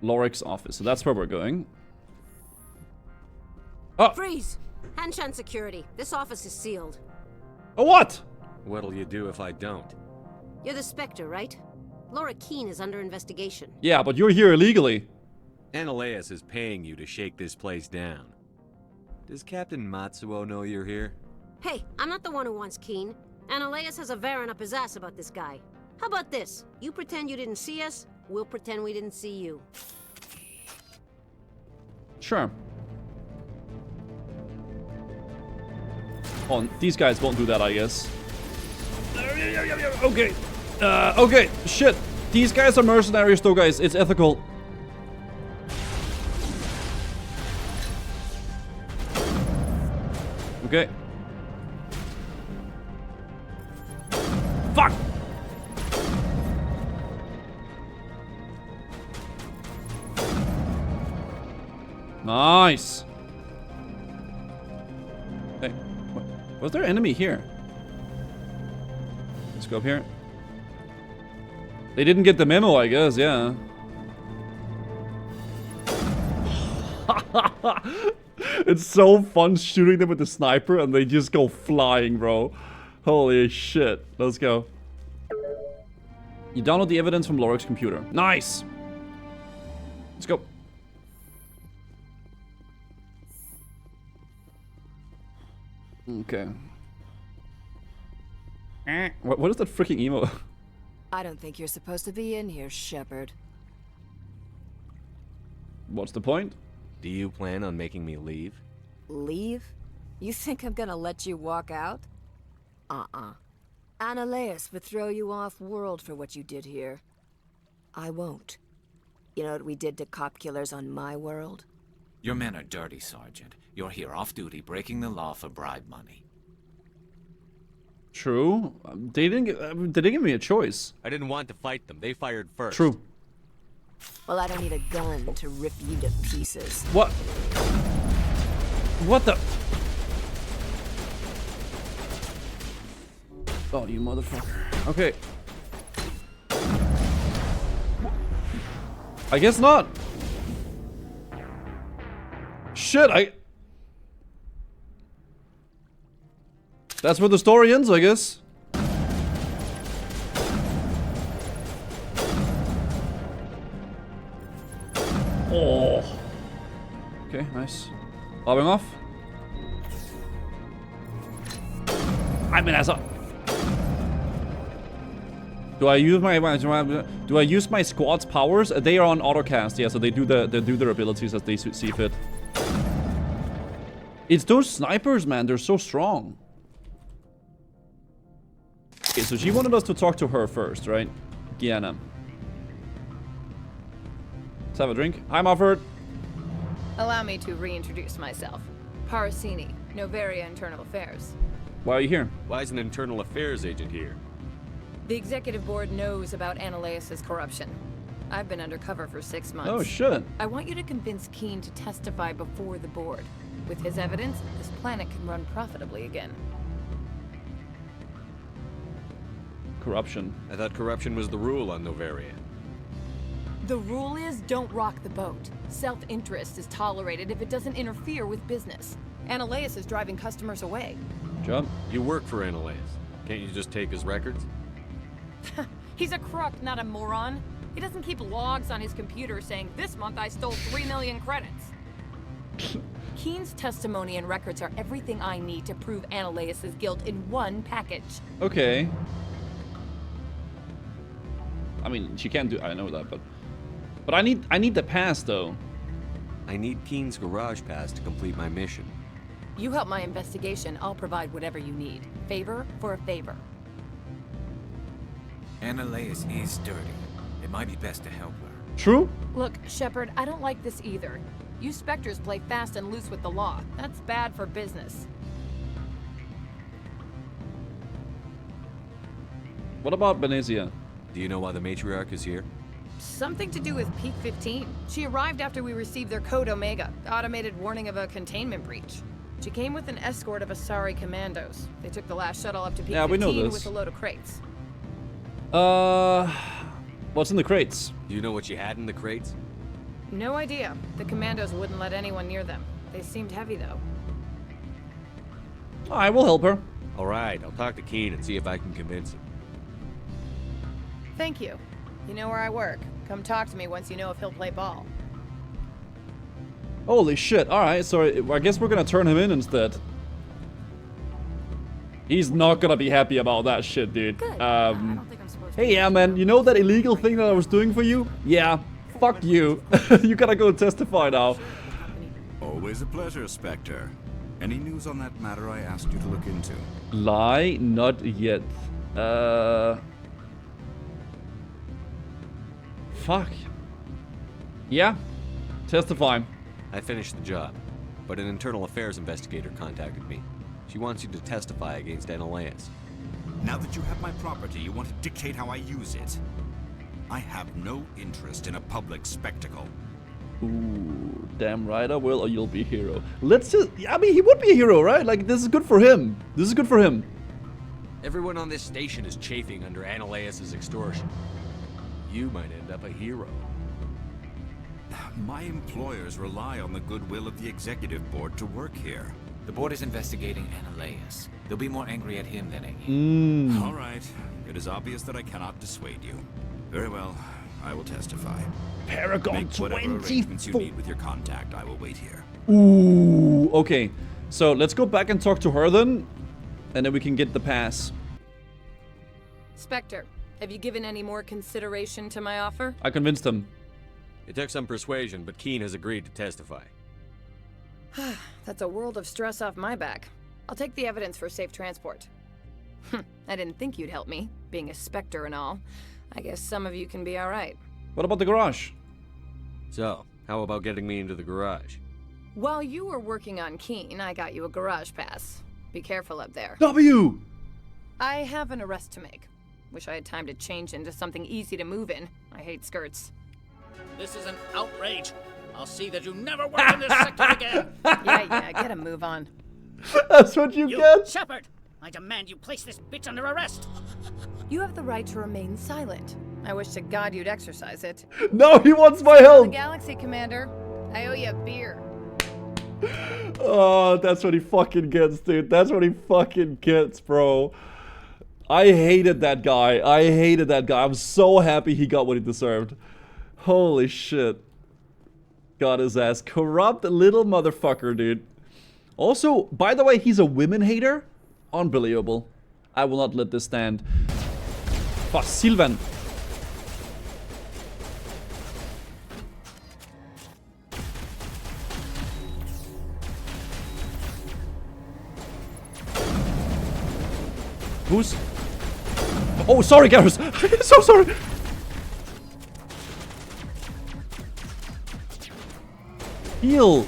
Lorik's office. So that's where we're going. Oh! Freeze! Hanshan security. This office is sealed. Oh, what? What'll you do if I don't? You're the Spectre, right? Lorik Qui'in is under investigation. Yeah, but you're here illegally. Anoleis is paying you to shake this place down. Does Captain Matsuo know you're here? Hey, I'm not the one who wants Qui'in. Anoleis has a Varen up his ass about this guy. How about this? You pretend you didn't see us, we'll pretend we didn't see you. Sure. Oh, these guys won't do that, I guess. Okay. Okay. Shit. These guys are mercenaries though, guys. It's ethical. Okay. Fuck! Nice. Hey, was there an enemy here? Let's go up here. They didn't get the memo, I guess, yeah. It's so fun shooting them with the sniper and they just go flying, bro. Holy shit. Let's go. You download the evidence from Lorik's computer. Nice! Let's go. Okay. What is that freaking emo? I don't think you're supposed to be in here, Shepard. What's the point? Do you plan on making me leave? Leave? You think I'm gonna let you walk out? Anoleis would throw you off world for what you did here. I won't. You know what we did to cop killers on my world? Your men are dirty, Sergeant. You're here off duty, breaking the law for bribe money. True. They didn't give me a choice. I didn't want to fight them. They fired first. True. Well, I don't need a gun to rip you to pieces. What? What the? Oh, you motherfucker. Okay. I guess not. Shit, That's where the story ends, I guess. Oh. Okay, nice. Popping off. I mean, that's Do I use my squad's powers? They are on autocast, yeah. So they do their abilities as they see fit. It's those snipers, man. They're so strong. Okay, so she wanted us to talk to her first, right? Gianna. Let's have a drink. I'm offered. Allow me to reintroduce myself. Parasini, Noveria Internal Affairs. Why are you here? Why is an internal affairs agent here? The executive board knows about Anoleis' corruption. I've been undercover for 6 months. Oh, shit. I want you to convince Qui'in to testify before the board. With his evidence, this planet can run profitably again. Corruption. I thought corruption was the rule on Noveria. The rule is don't rock the boat. Self-interest is tolerated if it doesn't interfere with business. Anoleis is driving customers away. John? You work for Anoleis. Can't you just take his records? He's a crook, not a moron. He doesn't keep logs on his computer saying, this month I stole 3 million credits. Qui'in's testimony and records are everything I need to prove Anoleis' guilt in one package. Okay. I mean, she can't do. I know that, but I need the pass though. I need Qui'in's garage pass to complete my mission. You help my investigation, I'll provide whatever you need. Favor for a favor. Anoleis is dirty. It might be best to help her. True. Look, Shepard, I don't like this either. You Spectres play fast and loose with the law. That's bad for business. What about Benezia? Do you know why the matriarch is here? Something to do with Peak 15. She arrived after we received their Code Omega, automated warning of a containment breach. She came with an escort of Asari commandos. They took the last shuttle up to Peak 15 with a load of crates. What's in the crates? Do you know what you had in the crates? No idea. The commandos wouldn't let anyone near them. They seemed heavy, though. I will help her. All right, I'll talk to Qui'in and see if I can convince him. Thank you. You know where I work. Come talk to me once you know if he'll play ball. Holy shit. Alright, so I guess we're gonna turn him in instead. He's not gonna be happy about that shit, dude. Hey, yeah, man, you know that illegal thing that I was doing for you? Yeah, fuck you. You gotta go testify now. Always a pleasure, Spectre. Any news on that matter I asked you to look into? Lie? Not yet. Fuck. Yeah. Testify. I finished the job, but an internal affairs investigator contacted me. She wants you to testify against Anoleis. Now that you have my property, you want to dictate how I use it. I have no interest in a public spectacle. Ooh, damn right I will, or you'll be a hero. Let's just, I mean, he would be a hero, right? Like, this is good for him. This is good for him. Everyone on this station is chafing under Anoleis' extortion. You might end up a hero. My employers rely on the goodwill of the executive board to work here. The board is investigating Anoleis. They'll be more angry at him than at you. All right. It is obvious that I cannot dissuade you. Very well. I will testify. Paragon Make whatever 24. arrangements you need with your contact. I will wait here. Ooh, okay. So let's go back and talk to her then, and then we can get the pass. Spectre, have you given any more consideration to my offer? I convinced him. It took some persuasion, but Qui'in has agreed to testify. That's a world of stress off my back. I'll take the evidence for safe transport. I didn't think you'd help me, being a Spectre and all. I guess some of you can be alright. What about the garage? So, how about getting me into the garage? While you were working on Qui'in, I got you a garage pass. Be careful up there. W! I have an arrest to make. Wish I had time to change into something easy to move in. I hate skirts. This is an outrage. I'll see that you never work in this sector again. Yeah, get a move on. That's what you get? Shepard, I demand you place this bitch under arrest! You have the right to remain silent. I wish to God you'd exercise it. No, he wants my The help! Galaxy, Commander. I owe you a beer. Oh, that's what he fucking gets, dude. That's what he fucking gets, bro. I hated that guy. I hated that guy. I'm so happy he got what he deserved. Holy shit. Got his ass. Corrupt little motherfucker, dude. Also, by the way, he's a women hater. Unbelievable. I will not let this stand. Fuck, Sylvan. Who's... Oh, sorry, Garrus. So sorry. Heal.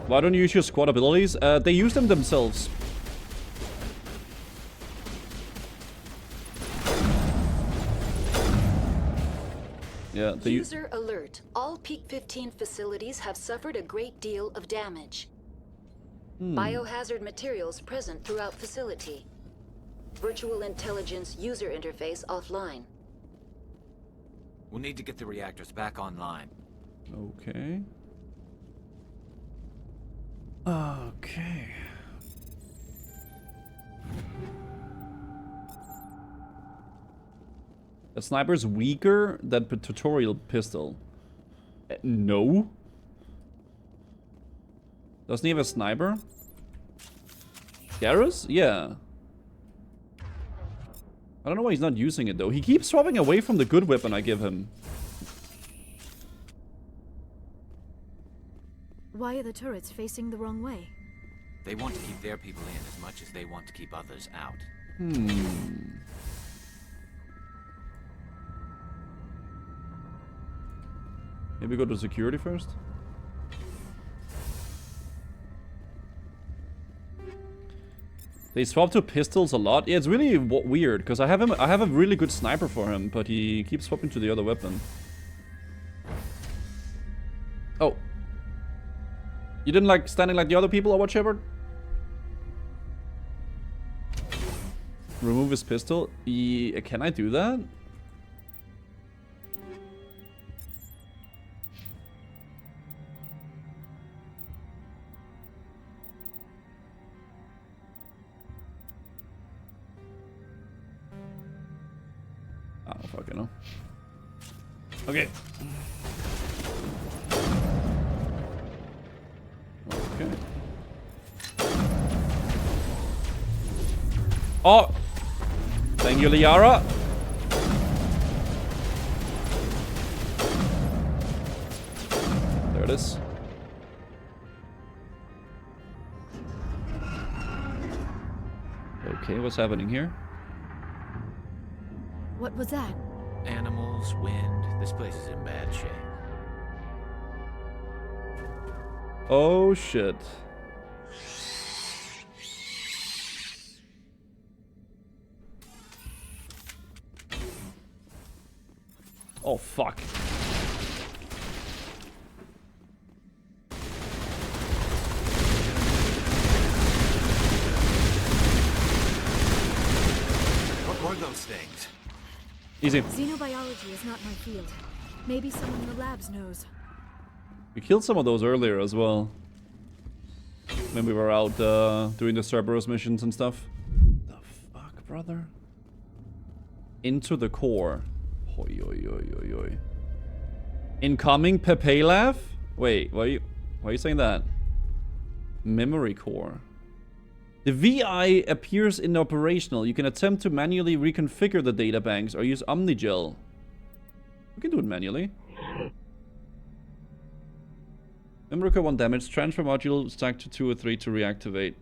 Why don't you use your squad abilities? They use them themselves. Yeah, they User alert. All Peak 15 facilities have suffered a great deal of damage. Biohazard materials present throughout facility. Virtual intelligence user interface offline. We'll need to get the reactors back online. Okay. Okay. A sniper's weaker than the tutorial pistol. No. Doesn't he have a sniper? Garrus? Yeah. I don't know why he's not using it though. He keeps swapping away from the good weapon I give him. Why are the turrets facing the wrong way? They want to keep their people in as much as they want to keep others out. Maybe go to security first? They swap to pistols a lot. Yeah, it's really weird because I have a really good sniper for him, but he keeps swapping to the other weapon. Oh. You didn't like standing like the other people or what, Shepard? Remove his pistol? Yeah, can I do that? I don't fucking know. Okay. Okay. Oh! Thank you, Liara. There it is. Okay, what's happening here? What was that? Animals, wind. This place is in bad shape. Oh shit. Oh fuck. What were those things? Easy. Xenobiology is not my field. Maybe someone in the labs knows. We killed some of those earlier as well. When we were out doing the Cerberus missions and stuff. The fuck, brother? Into the core. Oi, oi, oi, oi, oi. Incoming Pepe laugh? Wait, why are you saying that? Memory core. The VI appears inoperational. You can attempt to manually reconfigure the data banks or use Omnigel. We can do it manually. Memory core 1 damage. Transfer module stack to 2 or 3 to reactivate.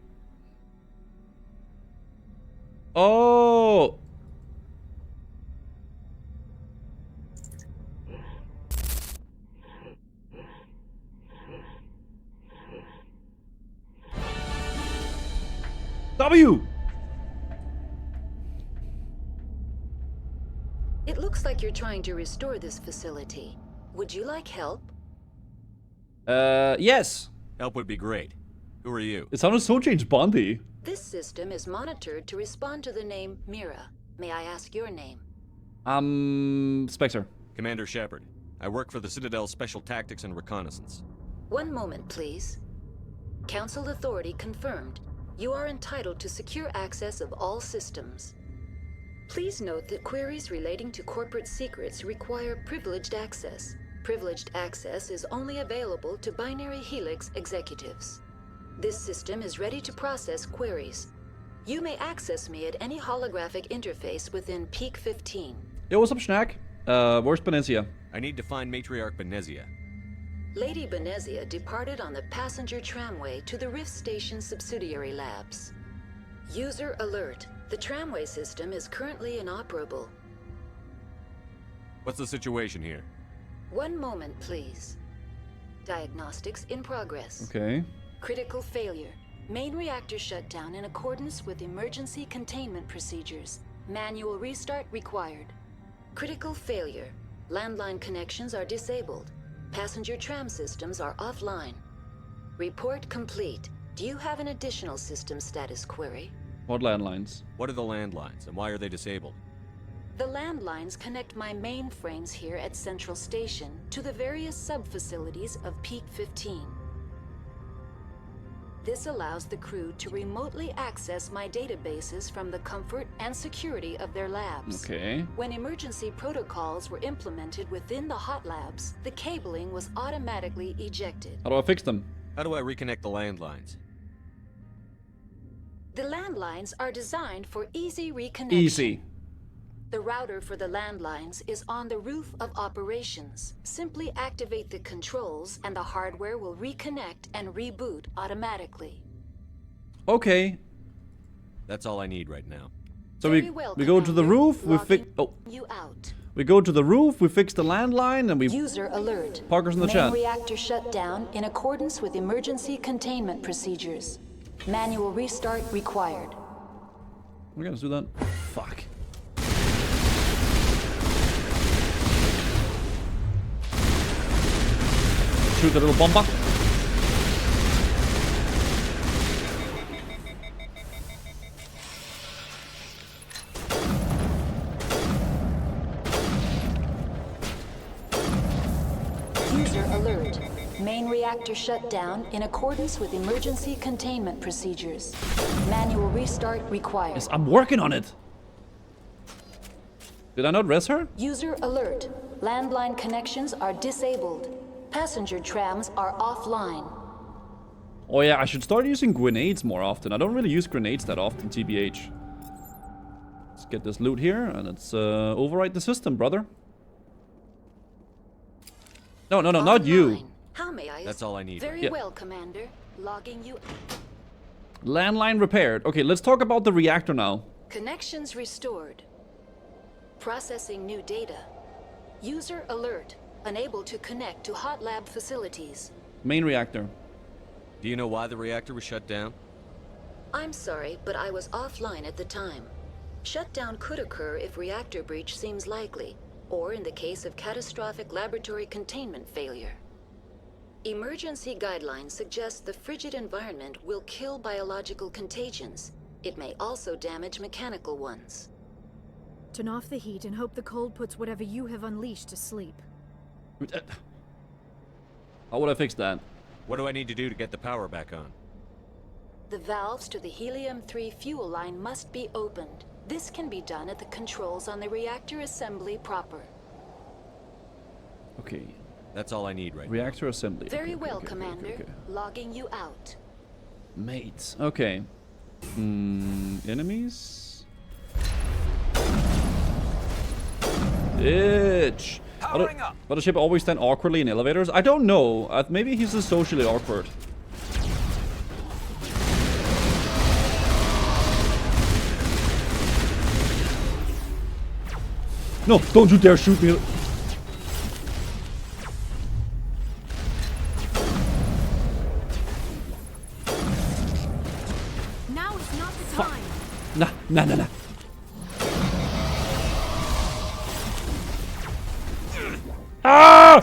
Oh! W! It looks like you're trying to restore this facility. Would you like help? Yes. Help would be great. Who are you? It sounded so James Bondy. This system is monitored to respond to the name Mira. May I ask your name? Spectre. Commander Shepard. I work for the Citadel Special Tactics and Reconnaissance. One moment, please. Council authority confirmed. You are entitled to secure access of all systems. Please note that queries relating to corporate secrets require privileged access. Privileged access is only available to Binary Helix executives. This system is ready to process queries. You may access me at any holographic interface within Peak 15. Yo, what's up, Schnack? Where's Benezia? I need to find Matriarch Benezia. Lady Benezia departed on the passenger tramway to the Rift Station subsidiary labs. User alert. The tramway system is currently inoperable. What's the situation here? One moment, please. Diagnostics in progress. Okay. Critical failure. Main reactor shut down in accordance with emergency containment procedures. Manual restart required. Critical failure. Landline connections are disabled. Passenger tram systems are offline. Report complete. Do you have an additional system status query? What landlines? What are the landlines, and why are they disabled? The landlines connect my mainframes here at Central Station to the various sub-facilities of Peak 15. This allows the crew to remotely access my databases from the comfort and security of their labs. Okay. When emergency protocols were implemented within the hot labs, the cabling was automatically ejected. How do I fix them? How do I reconnect the landlines? The landlines are designed for easy reconnection. Easy. The router for the landlines is on the roof of operations. Simply activate the controls and the hardware will reconnect and reboot automatically. Okay. That's all I need right now. So we go to the roof, we fix you out. We go to the roof, we fix the landline, and we User alert. Parker's in the Main chat. reactor shut down in accordance with emergency containment procedures. Manual restart required. We're gonna do that. Fuck. Shoot the little bomber. User alert. Main reactor shut down in accordance with emergency containment procedures. Manual restart required. Yes, I'm working on it. Did I not res her? User alert. Landline connections are disabled. Passenger trams are offline. Oh yeah, I should start using grenades more often. I don't really use grenades that often, TBH. Let's get this loot here, and let's overwrite the system, brother. No, not you. How may I? That's all I need. Very well, Commander. Logging you. Landline repaired. Okay, let's talk about the reactor now. Connections restored. Processing new data. User alert. Unable to connect to hot lab facilities. Main reactor. Do you know why the reactor was shut down? I'm sorry, but I was offline at the time. Shutdown could occur if reactor breach seems likely, or in the case of catastrophic laboratory containment failure. Emergency guidelines suggest the frigid environment will kill biological contagions. It may also damage mechanical ones. Turn off the heat and hope the cold puts whatever you have unleashed to sleep. How would I fix that? What do I need to do to get the power back on? The valves to the helium-3 fuel line must be opened. This can be done at the controls on the reactor assembly proper. Okay. That's all I need right Reactor assembly. Very well, Commander. Logging you out. Mates. Okay. Enemies? Bitch. But the ship always stand awkwardly in elevators? I don't know. Maybe he's just socially awkward. No, don't you dare shoot me. Now is not the fuck. Nah. Ah!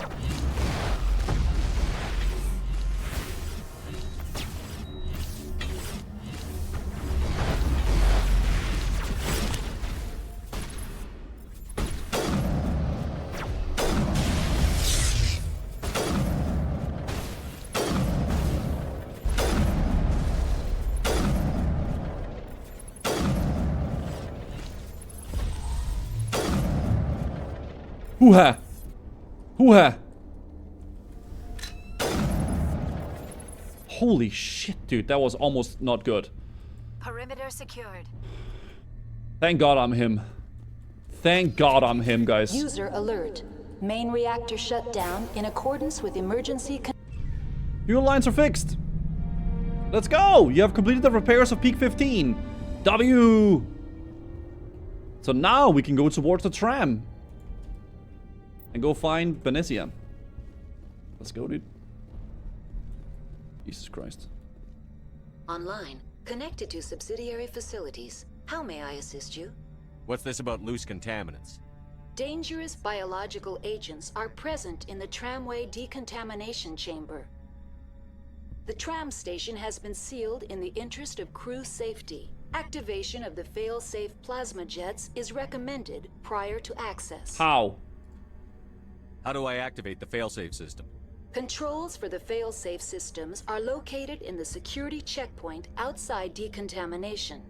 Hoo-ha! Hoo-ha! Holy shit, dude. That was almost not good. Perimeter secured. Thank God I'm him. Thank God I'm him, guys. User alert. Main reactor shut down in accordance with emergency. Fuel lines are fixed. Let's go! You have completed the repairs of Peak 15. W! So now we can go towards the tram. And go find Benesia. Let's go, dude. Jesus Christ. Online. Connected to subsidiary facilities. How may I assist you? What's this about loose contaminants? Dangerous biological agents are present in the tramway decontamination chamber. The tram station has been sealed in the interest of crew safety. Activation of the fail-safe plasma jets is recommended prior to access. How? How do I activate the failsafe system? Controls for the fail-safe systems are located in the security checkpoint outside decontamination.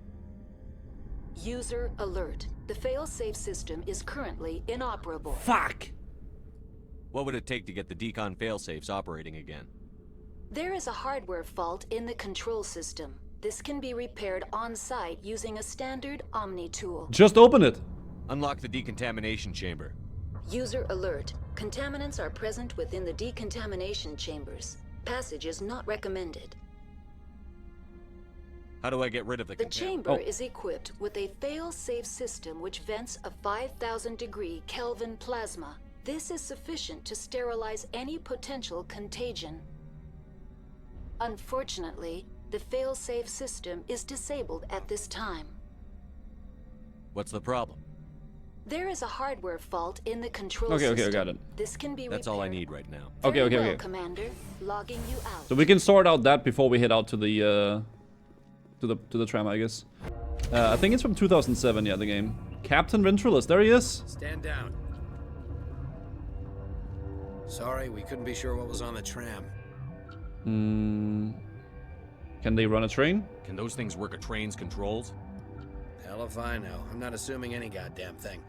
User alert. The fail-safe system is currently inoperable. Fuck! What would it take to get the decon failsafes operating again? There is a hardware fault in the control system. This can be repaired on-site using a standard Omni tool. Just open it. Unlock the decontamination chamber. User alert. Contaminants are present within the decontamination chambers. Passage is not recommended. How do I get rid of the The chamber is equipped with a fail-safe system which vents a 5,000 degree Kelvin plasma. This is sufficient to sterilize any potential contagion. Unfortunately, the fail-safe system is disabled at this time. What's the problem? There is a hardware fault in the control Okay, system. I got it. This can be That's all I need right now. Very Okay. well, Commander. Logging you out. So we can sort out that before we head out to the tram, I guess. I think it's from 2007, yeah, the game. Captain Ventrillus, there he is. Stand down. Sorry, we couldn't be sure what was on the tram. Can they run a train? Can those things work a train's controls? Hell if I know. I'm not assuming any goddamn thing.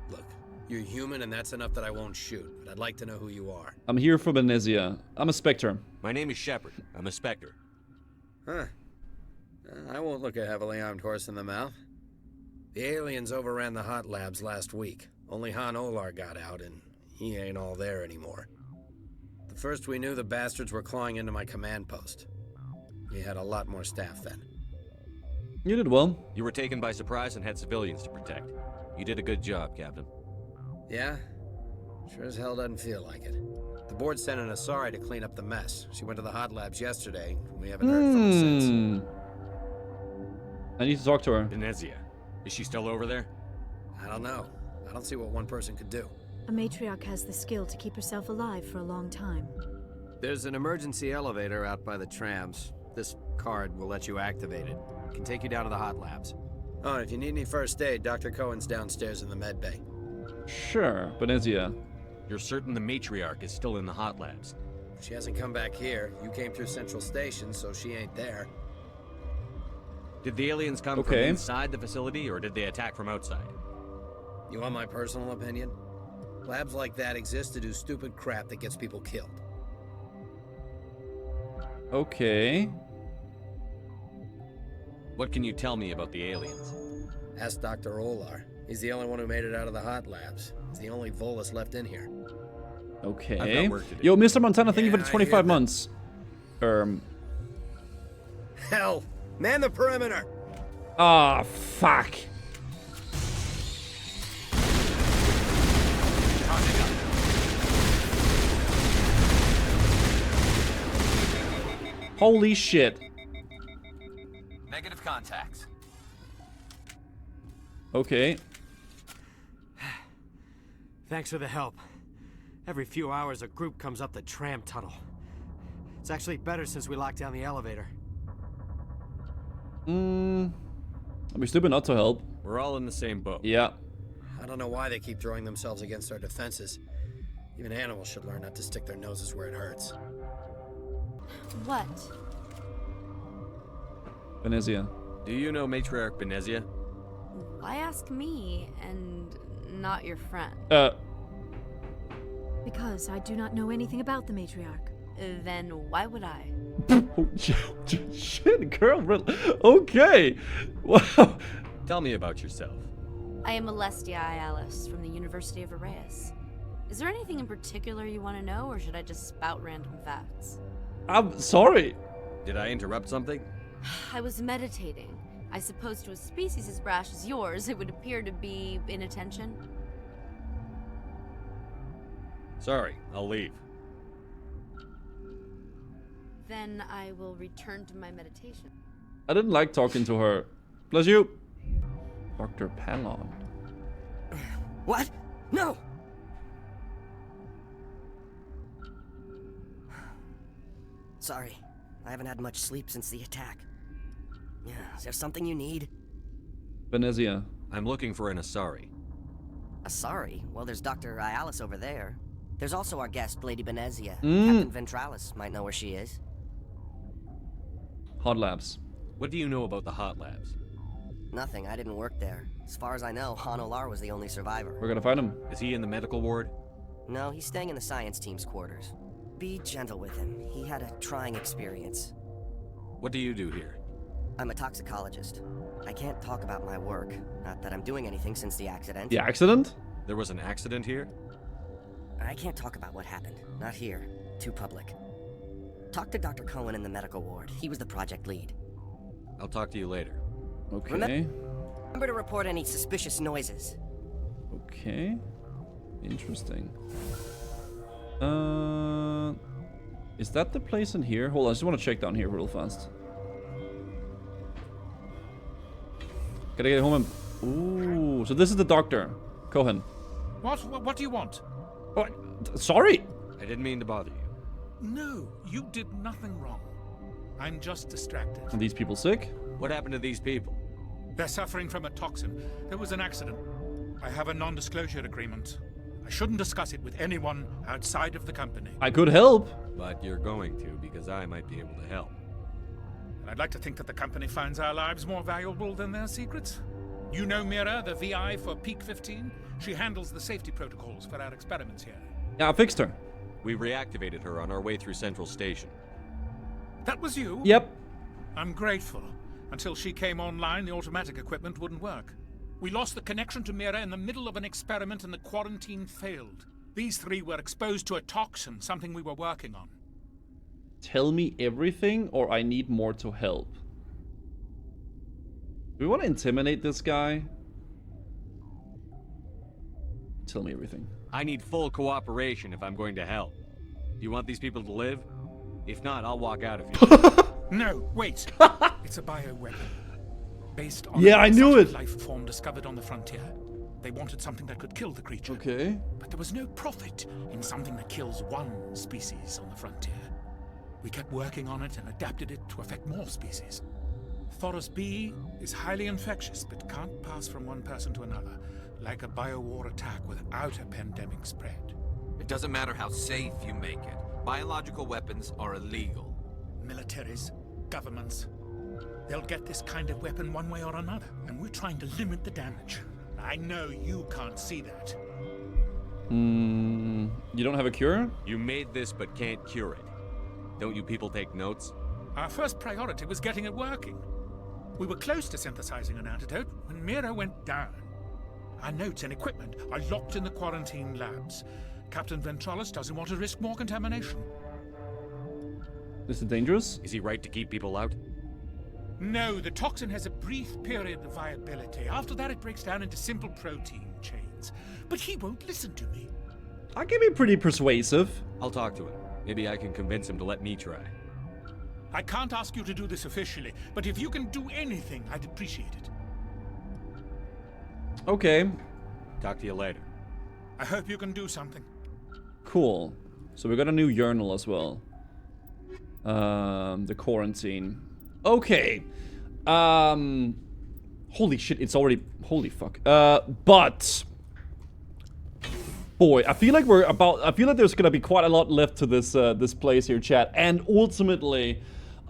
Look, you're human and that's enough that I won't shoot, but I'd like to know who you are. I'm here for Benesia. I'm a Spectre. My name is Shepard. I'm a Spectre. Huh. I won't look a heavily armed horse in the mouth. The aliens overran the hot labs last week. Only Han Olar got out, and he ain't all there anymore. The first we knew, the bastards were clawing into my command post. We had a lot more staff then. You did well. You were taken by surprise and had civilians to protect. You did a good job, Captain. Yeah? Sure as hell doesn't feel like it. The board sent an Asari to clean up the mess. She went to the hot labs yesterday. We haven't heard from her since. I need to talk to her. Benesia. Is she still over there? I don't know. I don't see what one person could do. A matriarch has the skill to keep herself alive for a long time. There's an emergency elevator out by the trams. This card will let you activate it. It can take you down to the hot labs. Oh, and if you need any first aid, Dr. Cohen's downstairs in the med bay. Sure, Benesia. You're certain the matriarch is still in the hot labs? She hasn't come back here. You came through Central Station, so she ain't there. Did the aliens come from inside the facility, or did they attack from outside? You want my personal opinion? Labs like that exist to do stupid crap that gets people killed. Okay. What can you tell me about the aliens? Ask Dr. Olar. He's the only one who made it out of the hot labs. He's the only Volus left in here. Okay. I've got work to do. Yo, Mr. Montana, thank you for the 25 months. Hell! Man the perimeter! Ah, fuck. Holy shit. Negative contacts. Okay. Thanks for the help. Every few hours, a group comes up the tram tunnel. It's actually better since we locked down the elevator. I'd be stupid not to help. We're all in the same boat. Yeah. I don't know why they keep throwing themselves against our defenses. Even animals should learn not to stick their noses where it hurts. What? Venezia. Do you know Matriarch Venezia? Why ask me and not your friend? Because I do not know anything about the matriarch. Then why would I? Oh, shit, girl. Okay. Wow. Tell me about yourself. I am Alestia Ialis from the University of Arraeus. Is there anything in particular you want to know, or should I just spout random facts? I'm sorry. Did I interrupt something? I was meditating. I suppose to a species as brash as yours, it would appear to be inattention. Sorry, I'll leave. Then I will return to my meditation. I didn't like talking to her. Bless you. Dr. Palon. What? No! Sorry, I haven't had much sleep since the attack. Yeah, is there something you need? Venezia. I'm looking for an Asari. Asari? Well, there's Dr. Ialis over there. There's also our guest, Lady Venezia. Mm. Captain Ventralis might know where she is. Hot labs. What do you know about the hot labs? Nothing, I didn't work there. As far as I know, Anoleis was the only survivor. We're gonna find him. Is he in the medical ward? No, he's staying in the science team's quarters. Be gentle with him. He had a trying experience. What do you do here? I'm a toxicologist. I can't talk about my work. Not that I'm doing anything since the accident. The accident? There was an accident here? I can't talk about what happened. Not here. Too public. Talk to Dr. Cohen in the medical ward. He was the project lead. I'll talk to you later. Okay. Remember to report any suspicious noises. Okay. Interesting. Is that the place in here? Hold on, I just want to check down here real fast. Gotta get home and... Ooh, so this is the doctor. Cohen. What do you want? Oh, sorry! I didn't mean to bother you. No, you did nothing wrong. I'm just distracted. Are these people sick? What happened to these people? They're suffering from a toxin. There was an accident. I have a non-disclosure agreement. I shouldn't discuss it with anyone outside of the company. I could help. But you're going to, because I might be able to help. I'd like to think that the company finds our lives more valuable than their secrets. You know Mira, the VI for Peak 15? She handles the safety protocols for our experiments here. Yeah, I fixed her. We reactivated her on our way through Central Station. That was you? Yep. I'm grateful. Until she came online, the automatic equipment wouldn't work. We lost the connection to Mira in the middle of an experiment and the quarantine failed. These three were exposed to a toxin, something we were working on. Tell me everything, or I need more to help. Do we want to intimidate this guy? Tell me everything. I need full cooperation if I'm going to help. Do you want these people to live? If not, I'll walk out of here. No, wait. It's a bioweapon. Based on I knew it. Life form discovered on the frontier. They wanted something that could kill the creature. Okay. But there was no profit in something that kills one species on the frontier. We kept working on it and adapted it to affect more species. Thoros B is highly infectious, but can't pass from one person to another, like a biowar attack without a pandemic spread. It doesn't matter how safe you make it. Biological weapons are illegal. Militaries, governments, they'll get this kind of weapon one way or another, and we're trying to limit the damage. I know you can't see that. You don't have a cure? You made this but can't cure it. Don't you people take notes? Our first priority was getting it working. We were close to synthesizing an antidote when Mira went down. Our notes and equipment are locked in the quarantine labs. Captain Ventralis doesn't want to risk more contamination. Is it dangerous? Is he right to keep people out? No, the toxin has a brief period of viability. After that, it breaks down into simple protein chains. But he won't listen to me. I can be pretty persuasive. I'll talk to him. Maybe I can convince him to let me try. I can't ask you to do this officially, but if you can do anything, I'd appreciate it. Okay. Talk to you later. I hope you can do something. Cool. So we got a new journal as well. The quarantine. Okay. Holy shit, it's already... Holy fuck. But... Boy, I feel like there's gonna be quite a lot left to this this place here, chat. And ultimately,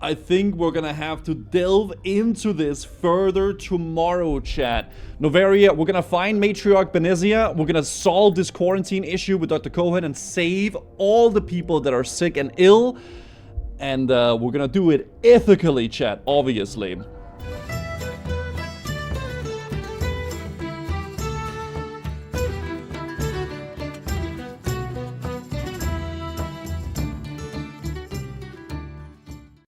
I think we're gonna have to delve into this further tomorrow, chat. Noveria, we're gonna find Matriarch Benezia. We're gonna solve this quarantine issue with Dr. Cohen and save all the people that are sick and ill. And we're gonna do it ethically, chat, obviously.